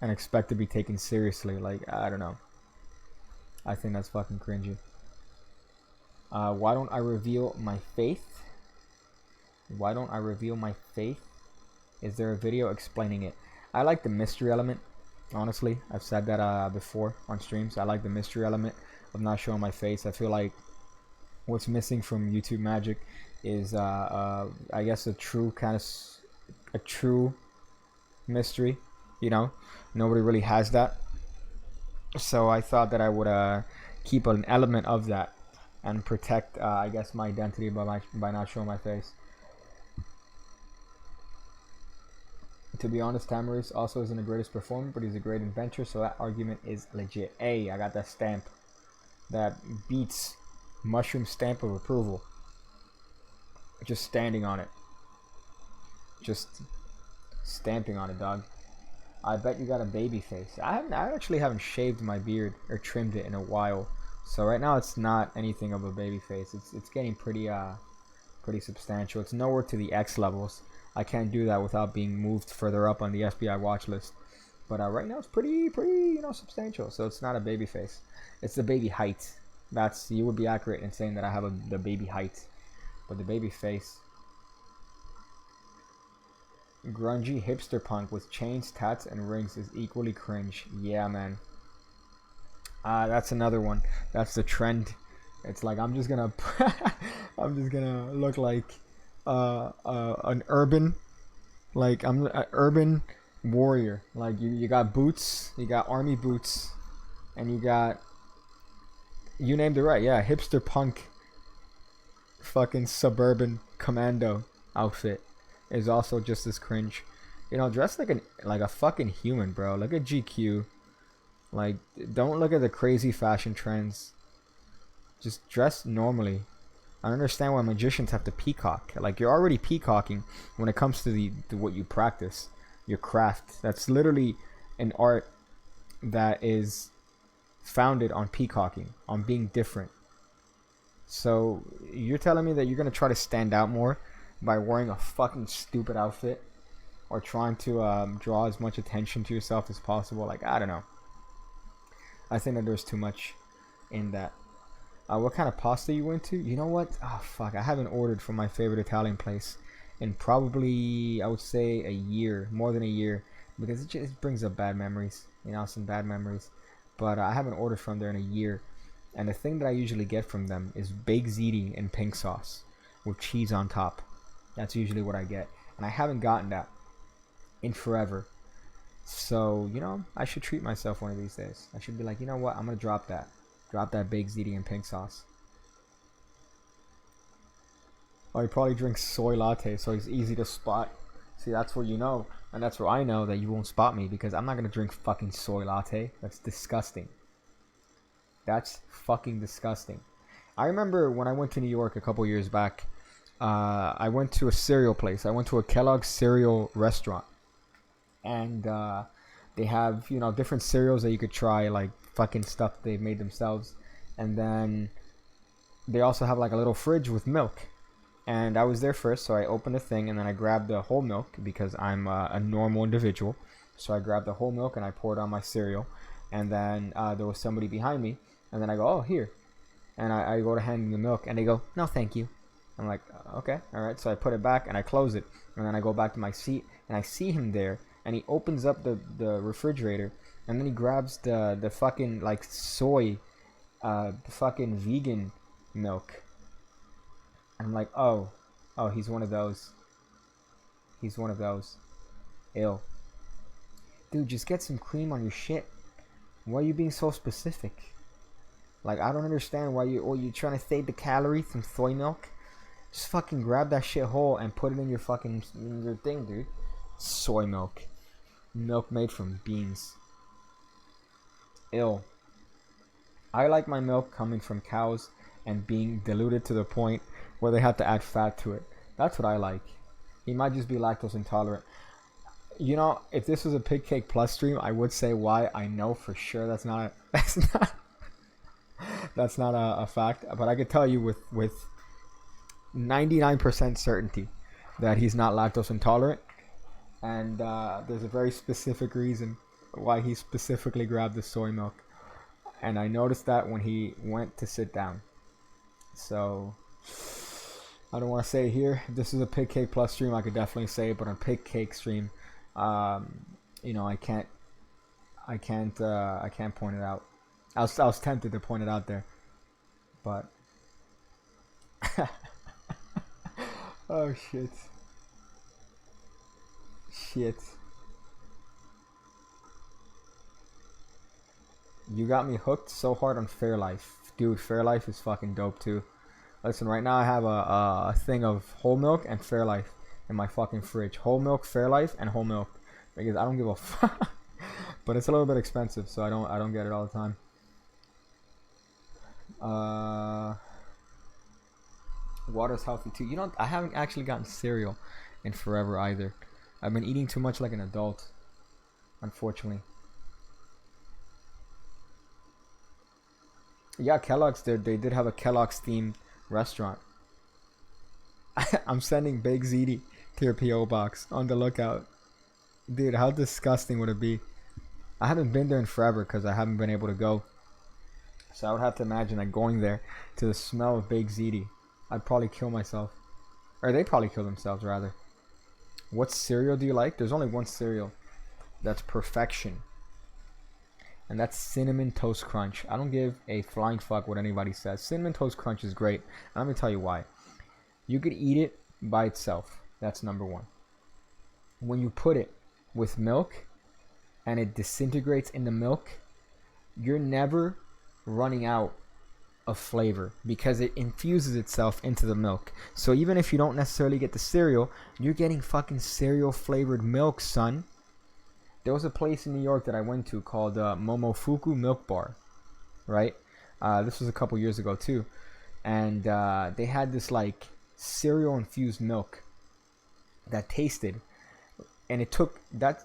and expect to be taken seriously. Like, I don't know. I think that's fucking cringy. Why don't I reveal my faith? Why don't I reveal my faith? Is there a video explaining it? I like the mystery element. Honestly, I've said that before on streams. I like the mystery element of not showing my face. I feel like what's missing from YouTube magic is, I guess, a true mystery. You know, nobody really has that. So I thought that I would keep an element of that and protect, I guess, my identity by not showing my face. To be honest, Tamaris also isn't the greatest performer, but he's a great inventor, so that argument is legit. Hey, I got that stamp. That beats mushroom stamp of approval. Just standing on it. Just stamping on it, dog. I bet you got a baby face. I actually haven't shaved my beard or trimmed it in a while. So right now it's not anything of a baby face. It's getting pretty substantial. It's nowhere to the X levels. I can't do that without being moved further up on the FBI watch list. But right now it's pretty substantial. So it's not a baby face. It's the baby height. You would be accurate in saying that I have the baby height. But the baby face. Grungy hipster punk with chains, tats, and rings is equally cringe. Yeah, man. That's another one. That's the trend. It's like I'm just gonna look like an urban, like I'm an urban warrior. Like you got boots, you got army boots, and you named it right. Yeah, hipster punk, fucking suburban commando outfit is also just as cringe. You know, dress like a fucking human, bro. Look at GQ. Like, don't look at the crazy fashion trends. Just dress normally. I understand why magicians have to peacock. Like, you're already peacocking when it comes to what you practice, your craft. That's literally an art that is founded on peacocking, on being different. So you're telling me that you're gonna try to stand out more by wearing a fucking stupid outfit or trying to draw as much attention to yourself as possible. Like, I don't know. I think that there's too much in that. What kind of pasta you into? You know what? Oh fuck, I haven't ordered from my favorite Italian place in probably, I would say, a year, more than a year, because it brings up bad memories. You know, some bad memories. But I haven't ordered from there in a year. And the thing that I usually get from them is baked ziti in pink sauce with cheese on top. That's usually what I get. And I haven't gotten that in forever. So, you know, I should treat myself one of these days. I should be like, you know what? I'm going to drop that. Drop that baked ziti in pink sauce. Oh, he probably drinks soy latte, so he's easy to spot. See, that's where you know. And that's where I know that you won't spot me, because I'm not going to drink fucking soy latte. That's disgusting. That's fucking disgusting. I remember when I went to New York a couple years back, I went to a cereal place. I went to a Kellogg's cereal restaurant. And they have, you know, different cereals that you could try, like fucking stuff they've made themselves. And then they also have like a little fridge with milk. And I was there first, so I opened the thing and then I grabbed the whole milk because I'm a normal individual. So I grabbed the whole milk and I poured on my cereal. And then there was somebody behind me. And then I go, oh, here. And I go to hand them the milk and they go, no, thank you. I'm like, okay, all right. So I put it back and I close it. And then I go back to my seat and I see him there. And he opens up the refrigerator. And then he grabs the fucking like soy, fucking vegan milk. And I'm like, oh, he's one of those. He's one of those. Ew. Dude, just get some cream on your shit. Why are you being so specific? Like, I don't understand why you're trying to save the calories from soy milk. Just fucking grab that shit whole and put it in your fucking in your thing, dude. Soy milk. Milk made from beans. Ew. I like my milk coming from cows and being diluted to the point where they have to add fat to it. That's what I like. He might just be lactose intolerant. You know, if this was a Pig Cake Plus stream, I would say why. I know for sure that's not a fact. But I could tell you with 99% certainty that he's not lactose intolerant. And there's a very specific reason why he specifically grabbed the soy milk. And I noticed that when he went to sit down. So I don't want to say it here. If this is a Pig Cake Plus stream, I could definitely say it. But on Pig Cake stream, you know, I can't point it out. I was tempted to point it out there, but oh shit. You got me hooked so hard on Fairlife, dude. Fairlife is fucking dope too. Listen, right now I have a thing of whole milk and Fairlife in my fucking fridge. Whole milk, Fairlife, and whole milk, because I don't give a fuck. But it's a little bit expensive, so I don't get it all the time. Water's healthy too. You know, I haven't actually gotten cereal in forever either. I've been eating too much like an adult, unfortunately. Yeah, Kellogg's, they did have a Kellogg's themed restaurant. I'm sending baked ziti to your PO box. On the lookout. Dude, how disgusting would it be? I haven't been there in forever because I haven't been able to go. So I would have to imagine like going there to the smell of baked ziti. I'd probably kill myself. Or they'd probably kill themselves, rather. What cereal do you like? There's only one cereal that's perfection. And that's Cinnamon Toast Crunch. I don't give a flying fuck what anybody says. Cinnamon Toast Crunch is great. And let me tell you why. You could eat it by itself. That's number one. When you put it with milk and it disintegrates in the milk, you're never running out of flavor because it infuses itself into the milk. So even if you don't necessarily get the cereal, you're getting fucking cereal flavored milk, son. There was a place in New York that I went to called Momofuku Milk Bar, right? This was a couple years ago too, and they had this like cereal infused milk that tasted, and it took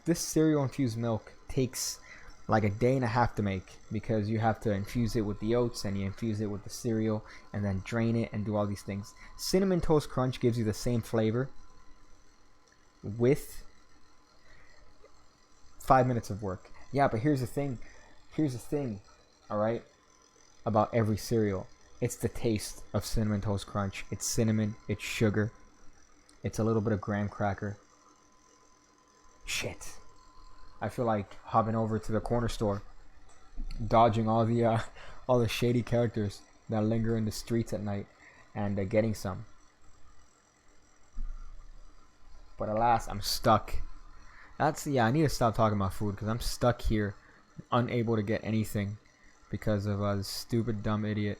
this cereal infused milk takes like a day and a half to make because you have to infuse it with the oats and you infuse it with the cereal and then drain it and do all these things. Cinnamon Toast Crunch gives you the same flavor with 5 minutes of work. Yeah, but here's the thing. All right, about every cereal. It's the taste of Cinnamon Toast Crunch. It's cinnamon. It's sugar. It's a little bit of graham cracker. Shit. I feel like hopping over to the corner store, dodging all the shady characters that linger in the streets at night, and getting some. But alas, I'm stuck. I need to stop talking about food because I'm stuck here, unable to get anything because of this stupid dumb idiot.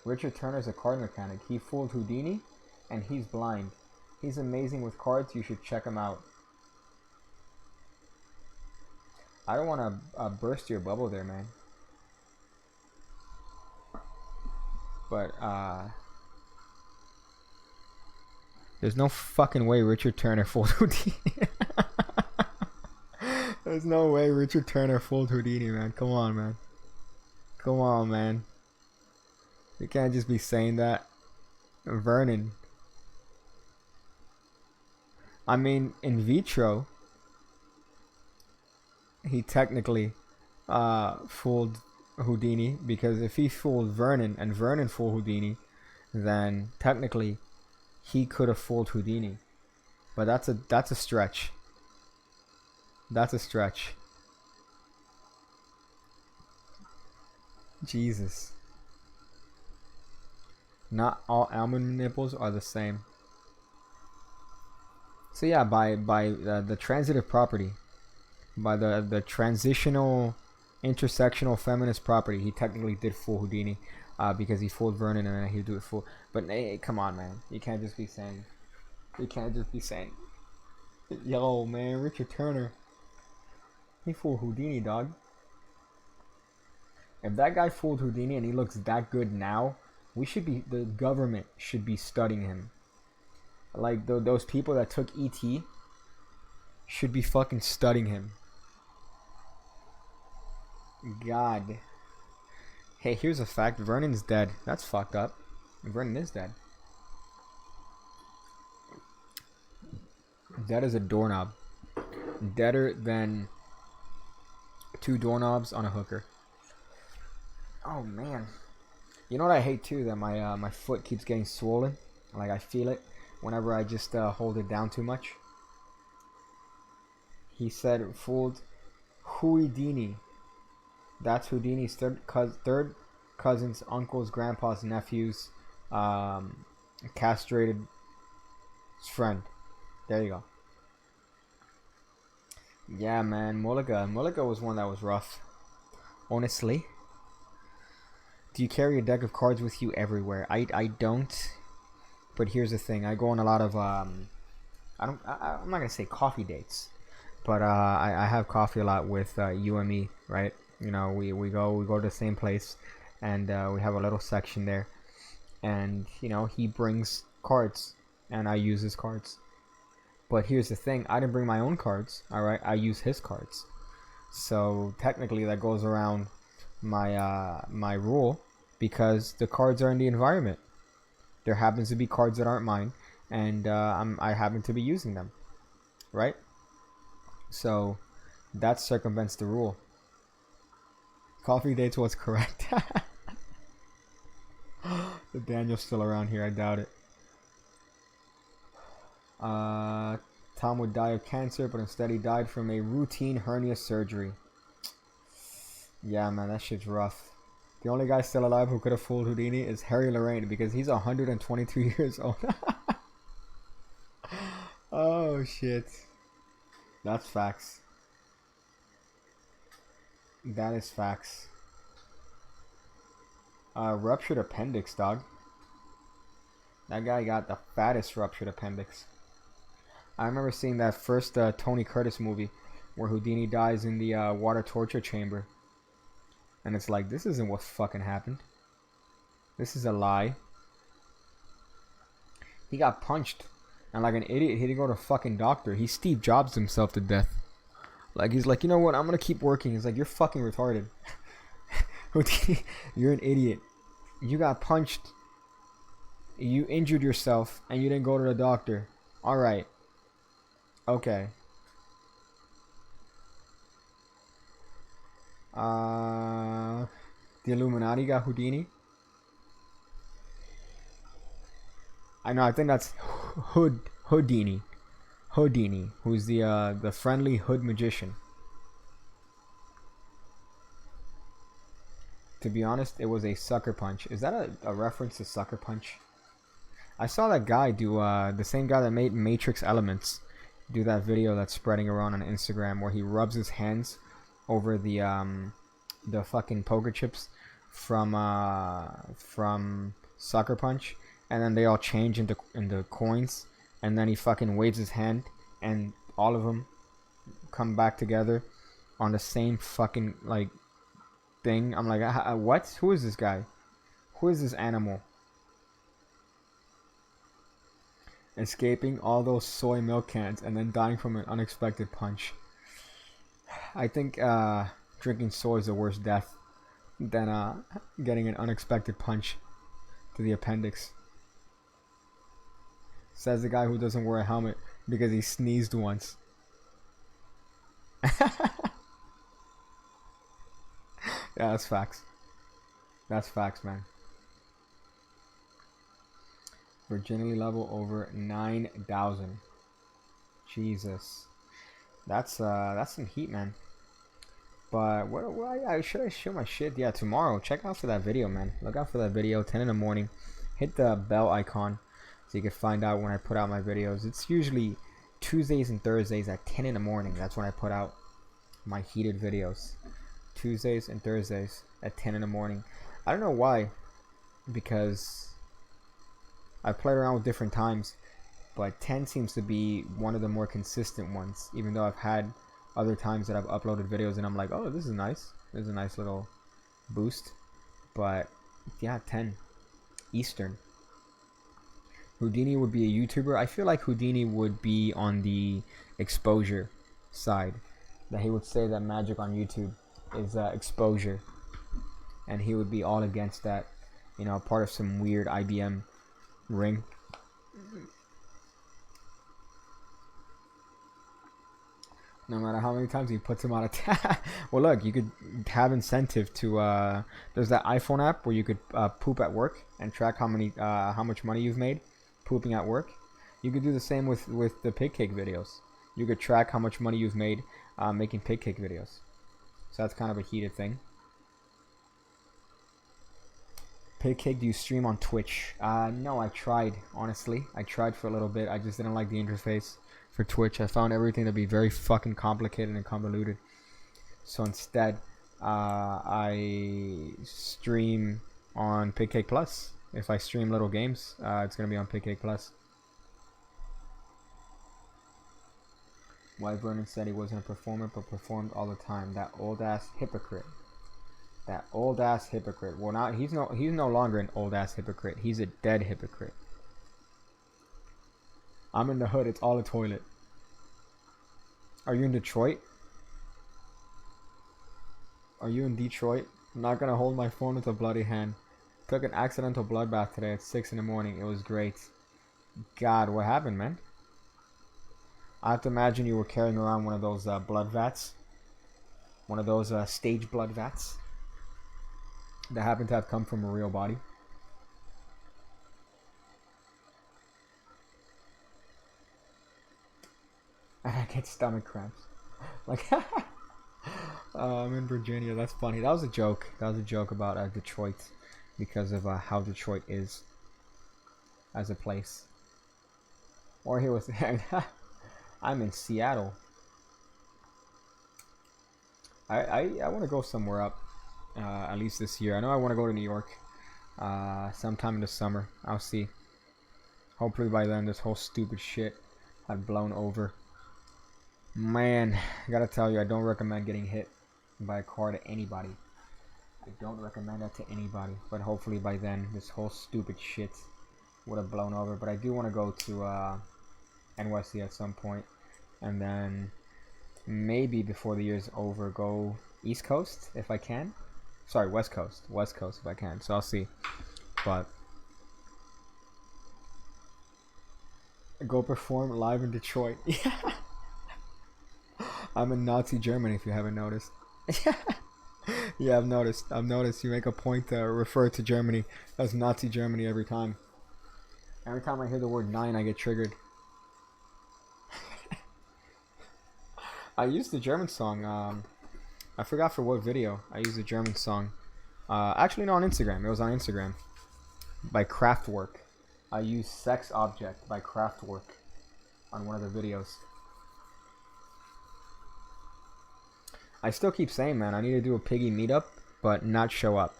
Richard Turner's a card mechanic. He fooled Houdini, and he's blind. He's amazing with cards. You should check him out. I don't want to burst your bubble there, man. But, there's no fucking way Richard Turner fooled Houdini. There's no way Richard Turner fooled Houdini, man. Come on, man. Come on, man. You can't just be saying that. Vernon. I mean, in vitro, he technically fooled Houdini, because if he fooled Vernon and Vernon fooled Houdini, then technically he could have fooled Houdini. But that's a stretch. That's a stretch. Jesus. Not all almond nipples are the same. So yeah, by the transitive property, by the transitional intersectional feminist property, he technically did fool Houdini, because he fooled Vernon and then he'd do it fool. But hey, come on, man, you can't just be saying, yo, man, Richard Turner, he fooled Houdini, dog. If that guy fooled Houdini and he looks that good now, the government should be studying him. Like those people that took ET should be fucking studying him. God. Hey, here's a fact. Vernon's dead. That's fucked up. Vernon is dead. Dead as a doorknob. Deader than 2 doorknobs on a hooker. Oh man. You know what I hate too? That my foot keeps getting swollen. Like I feel it whenever I just hold it down too much. He said fooled Houdini. That's Houdini's third cousin's, uncle's, grandpa's, nephew's, castrated friend. There you go. Yeah, man, Mulliga was one that was rough. Honestly. Do you carry a deck of cards with you everywhere? I don't. But here's the thing. I go on a lot of I'm not gonna say coffee dates, but I have coffee a lot with you and me, right? You know, we go to the same place, and we have a little section there, and you know, he brings cards and I use his cards. But here's the thing, I didn't bring my own cards, all right? I use his cards. So technically that goes around my my rule, because the cards are in the environment. There happens to be cards that aren't mine, and I happen to be using them, right? So that circumvents the rule. Coffee dates was correct. The Daniel's still around here, I doubt it. Tom would die of cancer, but instead he died from a routine hernia surgery. Yeah, man, that shit's rough. The only guy still alive who could have fooled Houdini is Harry Lorraine, because he's 122 years old. Oh, shit. That's facts. That is facts. Ruptured appendix, dog. That guy got the fattest ruptured appendix. I remember seeing that first Tony Curtis movie where Houdini dies in the water torture chamber. And it's like, this isn't what fucking happened. This is a lie. He got punched. And like an idiot, he didn't go to a fucking doctor. He Steve Jobs himself to death. Like, he's like, you know what, I'm gonna keep working. He's like, you're fucking retarded. Houdini, you're an idiot. You got punched. You injured yourself and you didn't go to the doctor. All right. Okay. The Illuminati got Houdini. I know. I think that's Houdini. Houdini, who's the friendly hood magician. To be honest, it was a sucker punch. Is that a reference to Sucker Punch? I saw that guy do the same guy that made Matrix Elements do that video that's spreading around on Instagram where he rubs his hands over the fucking poker chips from Sucker Punch, and then they all change into coins, and then he fucking waves his hand, and all of them come back together on the same fucking like thing. I'm like, what? Who is this guy? Who is this animal? Escaping all those soy milk cans and then dying from an unexpected punch. I think drinking soy is a worse death than getting an unexpected punch to the appendix. Says the guy who doesn't wear a helmet because he sneezed once. Yeah, that's facts. That's facts, man. Virginity level over 9,000. Jesus, that's some heat, man. But should I show my shit? Yeah, tomorrow. Check out for that video, man. Look out for that video. 10 in the morning. Hit the bell icon so you can find out when I put out my videos. It's usually Tuesdays and Thursdays at 10 in the morning. That's when I put out my heated videos. Tuesdays and Thursdays at 10 in the morning. I don't know why, because I've played around with different times, but 10 seems to be one of the more consistent ones, even though I've had other times that I've uploaded videos and I'm like, oh, this is nice. This is a nice little boost. But yeah, 10 Eastern. Houdini would be a YouTuber. I feel like Houdini would be on the exposure side. That he would say that magic on YouTube is exposure, and he would be all against that, you know, part of some weird IBM ring. No matter how many times he puts him out of town. Well, look, you could have incentive to there's that iPhone app where you could poop at work and track how much money you've made pooping at work. You could do the same with the pig cake videos. You could track how much money you've made making pig cake videos. So that's kind of a heated thing. Pig cake, do you stream on Twitch? No, I tried, honestly. I tried for a little bit. I just didn't like the interface for Twitch. I found everything to be very fucking complicated and convoluted. So instead, I stream on Pig Cake Plus. If I stream little games, it's going to be on Pig Cake Plus. Why Vernon said he wasn't a performer but performed all the time. That old ass hypocrite. That old ass hypocrite. Well, now he's no longer an old ass hypocrite. He's a dead hypocrite. I'm in the hood. It's all a toilet. Are you in Detroit? Are you in Detroit? I'm not gonna hold my phone with a bloody hand. Took an accidental bloodbath today at 6 in the morning. It was great. God, what happened, man? I have to imagine you were carrying around one of those blood vats. One of those stage blood vats that happen to have come from a real body. And I get stomach cramps. Like, I'm in Virginia. That's funny. That was a joke. That was a joke about Detroit because of how Detroit is as a place. Or he was I'm in Seattle. I want to go somewhere up, at least this year. I know I want to go to New York sometime in the summer. I'll see. Hopefully by then this whole stupid shit had blown over. Man, I gotta tell you, I don't recommend getting hit by a car to anybody. I don't recommend that to anybody. But hopefully by then this whole stupid shit would have blown over. But I do want to go to NYC at some point, and then maybe before the year's over go East Coast if I can. Sorry, West Coast if I can. So I'll see. But Go perform live in Detroit. Yeah. I'm in Nazi Germany if you haven't noticed. Yeah, I've noticed. I've noticed you make a point to refer to Germany as Nazi Germany every time. Every time I hear the word nine, I get triggered. I used the German song. I forgot for what video. I used the German song. Actually, no, on Instagram. It was on Instagram by Kraftwerk. I used "Sex Object" by Kraftwerk on one of the videos. I still keep saying, man, I need to do a piggy meetup, but not show up.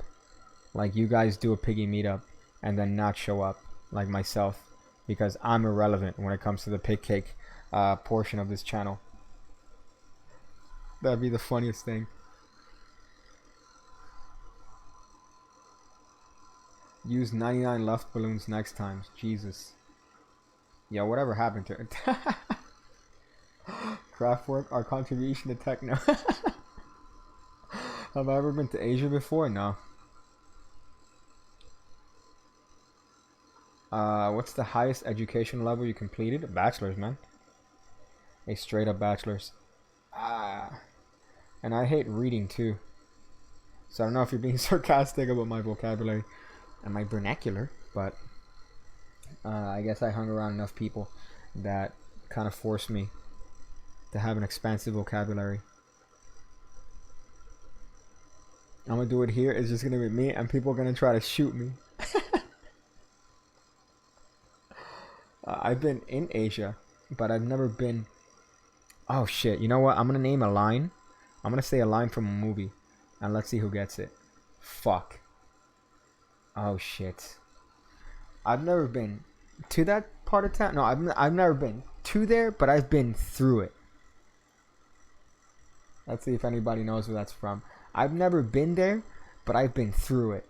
Like you guys do a piggy meetup and then not show up, like myself, because I'm irrelevant when it comes to the pig cake portion of this channel. That'd be the funniest thing. Use 99 left balloons next time. Jesus. Yeah, whatever happened to it? Kraftwerk, our contribution to techno. Have I ever been to Asia before? No. What's the highest education level you completed? A bachelor's, man. A straight up bachelor's. And I hate reading too. So I don't know if you're being sarcastic about my vocabulary and my vernacular, but I guess I hung around enough people that kind of forced me to have an expansive vocabulary. I'm gonna do it here. It's just gonna be me, and people are gonna try to shoot me. I've been in Asia, but I've never been. Oh shit! You know what? I'm gonna name a line. I'm gonna say a line from a movie, and let's see who gets it. Fuck. Oh shit. I've never been to that part of town. No, I've never been to there, but I've been through it. Let's see if anybody knows where that's from. I've never been there, but I've been through it.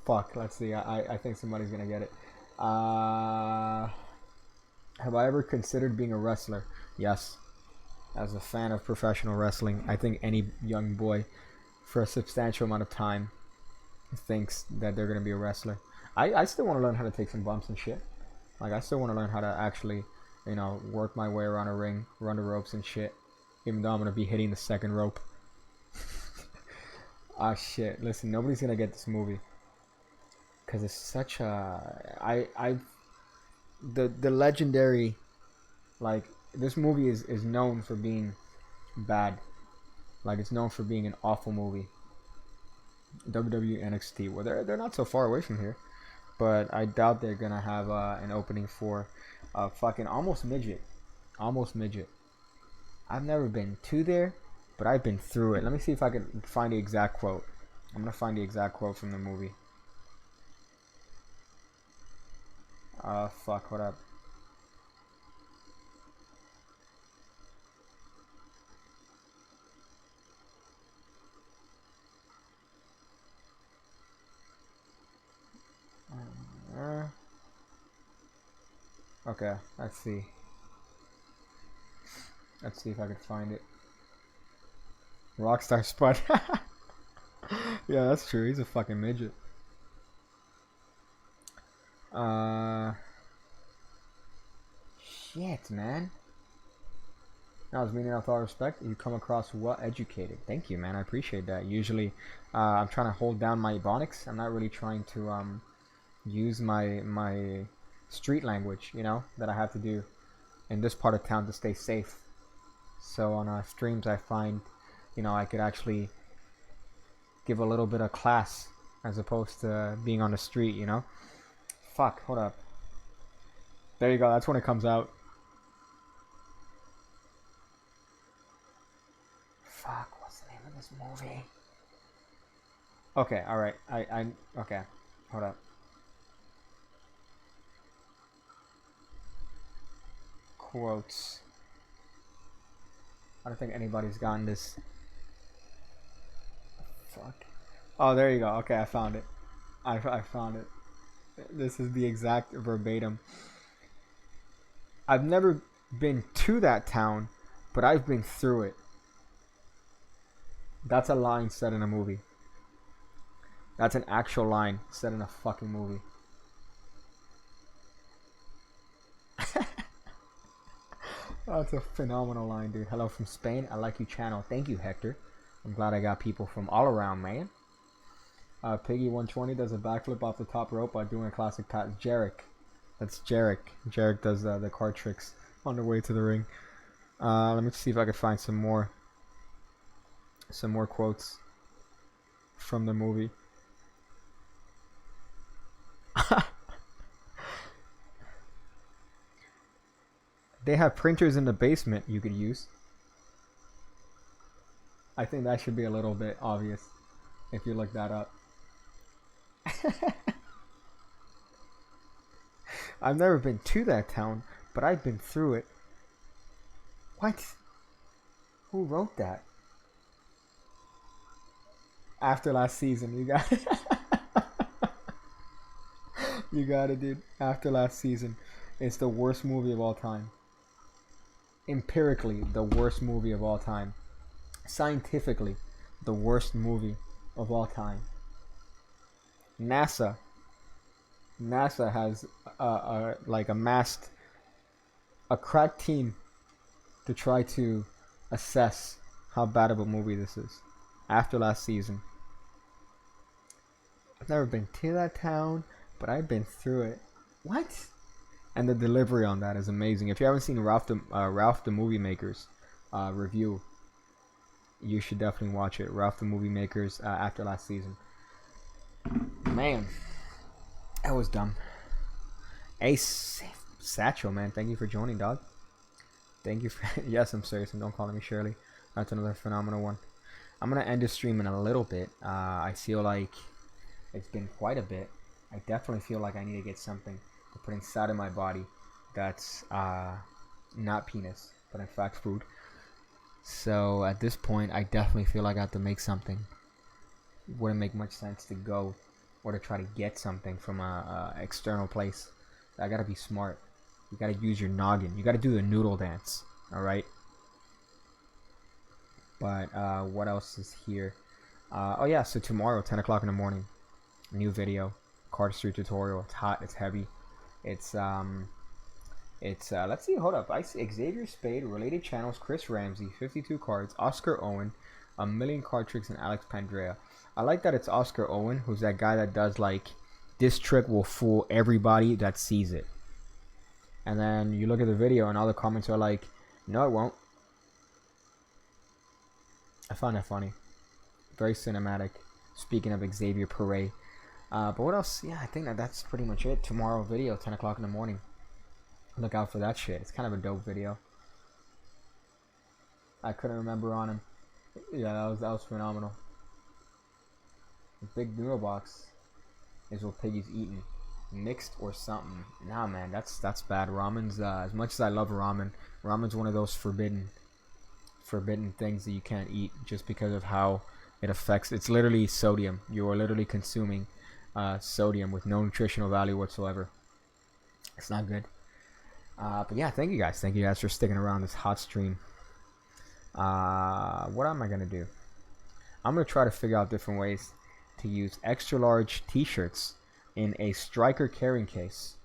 Fuck, let's see. I think somebody's gonna get it. Have I ever considered being a wrestler? Yes. As a fan of professional wrestling, I think any young boy, for a substantial amount of time, thinks that they're gonna be a wrestler. I still want to learn how to take some bumps and shit. Like, I still want to learn how to actually, work my way around a ring, run the ropes and shit. Even though I'm gonna be hitting the second rope. Ah shit! Listen, nobody's gonna get this movie because it's such a the legendary, like, this movie is known for being bad. Like, it's known for being an awful movie. WWE NXT. Well, they're not so far away from here, but I doubt they're gonna have an opening for fucking almost midget. I've never been to there, but I've been through it. Let me see if I can find the exact quote. I'm gonna find the exact quote from the movie. Fuck, what up? Okay, let's see. Let's see if I can find it. Rockstar Spud. Yeah, that's true. He's a fucking midget. Shit, man. I was meaning with all respect. You come across well educated. Thank you, man. I appreciate that. Usually, I'm trying to hold down my ebonics. I'm not really trying to use my street language, that I have to do in this part of town to stay safe. So on streams, I find, I could actually give a little bit of class as opposed to being on the street, Fuck, hold up. There you go. That's when it comes out. Fuck, what's the name of this movie? Okay, alright. Okay. Hold up. Quotes. I don't think anybody's gotten this. Fuck. Oh, there you go. Okay, I found it. I found it. This is the exact verbatim. I've never been to that town, but I've been through it. That's a line said in a movie. That's an actual line said in a fucking movie. That's a phenomenal line, dude. Hello from Spain. I like you channel. Thank you, Hector. I'm glad I got people from all around, man. Piggy 120 does a backflip off the top rope by doing a classic pass. Jarek. That's Jarek. Jarek does the card tricks on the way to the ring. Let me see if I can find some more quotes from the movie. They have printers in the basement you could use. I think that should be a little bit obvious if you look that up. I've never been to that town, but I've been through it. What? Who wrote that? After last season, you got it. You got it, dude. After last season. It's the worst movie of all time. Empirically, the worst movie of all time. Scientifically, the worst movie of all time. NASA has like amassed a crack team to try to assess how bad of a movie this is. After last season. I've never been to that town, but I've been through it. What? And the delivery on that is amazing. If you haven't seen Ralph the Movie Maker's review, you should definitely watch it. Ralph the Movie Maker's After Last Season. Man, that was dumb. Ace Satchel, man, thank you for joining, dog. Thank you for yes, I'm serious, and don't call me Shirley. That's another phenomenal one. I'm gonna end the stream in a little bit. I feel like it's been quite a bit. I definitely feel like I need to get something to put inside of my body that's not penis, but in fact food. So at this point, I definitely feel like I have to make something. Wouldn't make much sense to go or to try to get something from a external place. I gotta be smart. You gotta use your noggin. You gotta do the noodle dance. All right. But what else is here? Oh yeah, so tomorrow, 10 o'clock in the morning, new video, cardistry tutorial. It's hot. It's heavy. It's let's see. Hold up. I see Xavier Spade, related channels, Chris Ramsey, 52 cards, Oscar Owen, a million card tricks, and Alex Pandrea. I like that it's Oscar Owen, who's that guy that does like, this trick will fool everybody that sees it. And then you look at the video and all the comments are like, no, it won't. I found that funny. Very cinematic. Speaking of Xavier Perret. But what else? Yeah, I think that's pretty much it. Tomorrow video, 10 o'clock in the morning. Look out for that shit. It's kind of a dope video. I couldn't remember on him. Yeah, that was phenomenal. The big noodle box is what Piggy's eating. Mixed or something. Nah, man, that's bad. Ramen's as much as I love ramen, ramen's one of those forbidden things that you can't eat just because of how it affects. It's literally sodium. You are literally consuming sodium with no nutritional value whatsoever. It's not good. But yeah, thank you guys for sticking around this hot stream. What am I gonna do? I'm gonna try to figure out different ways to use extra large t-shirts in a striker carrying case.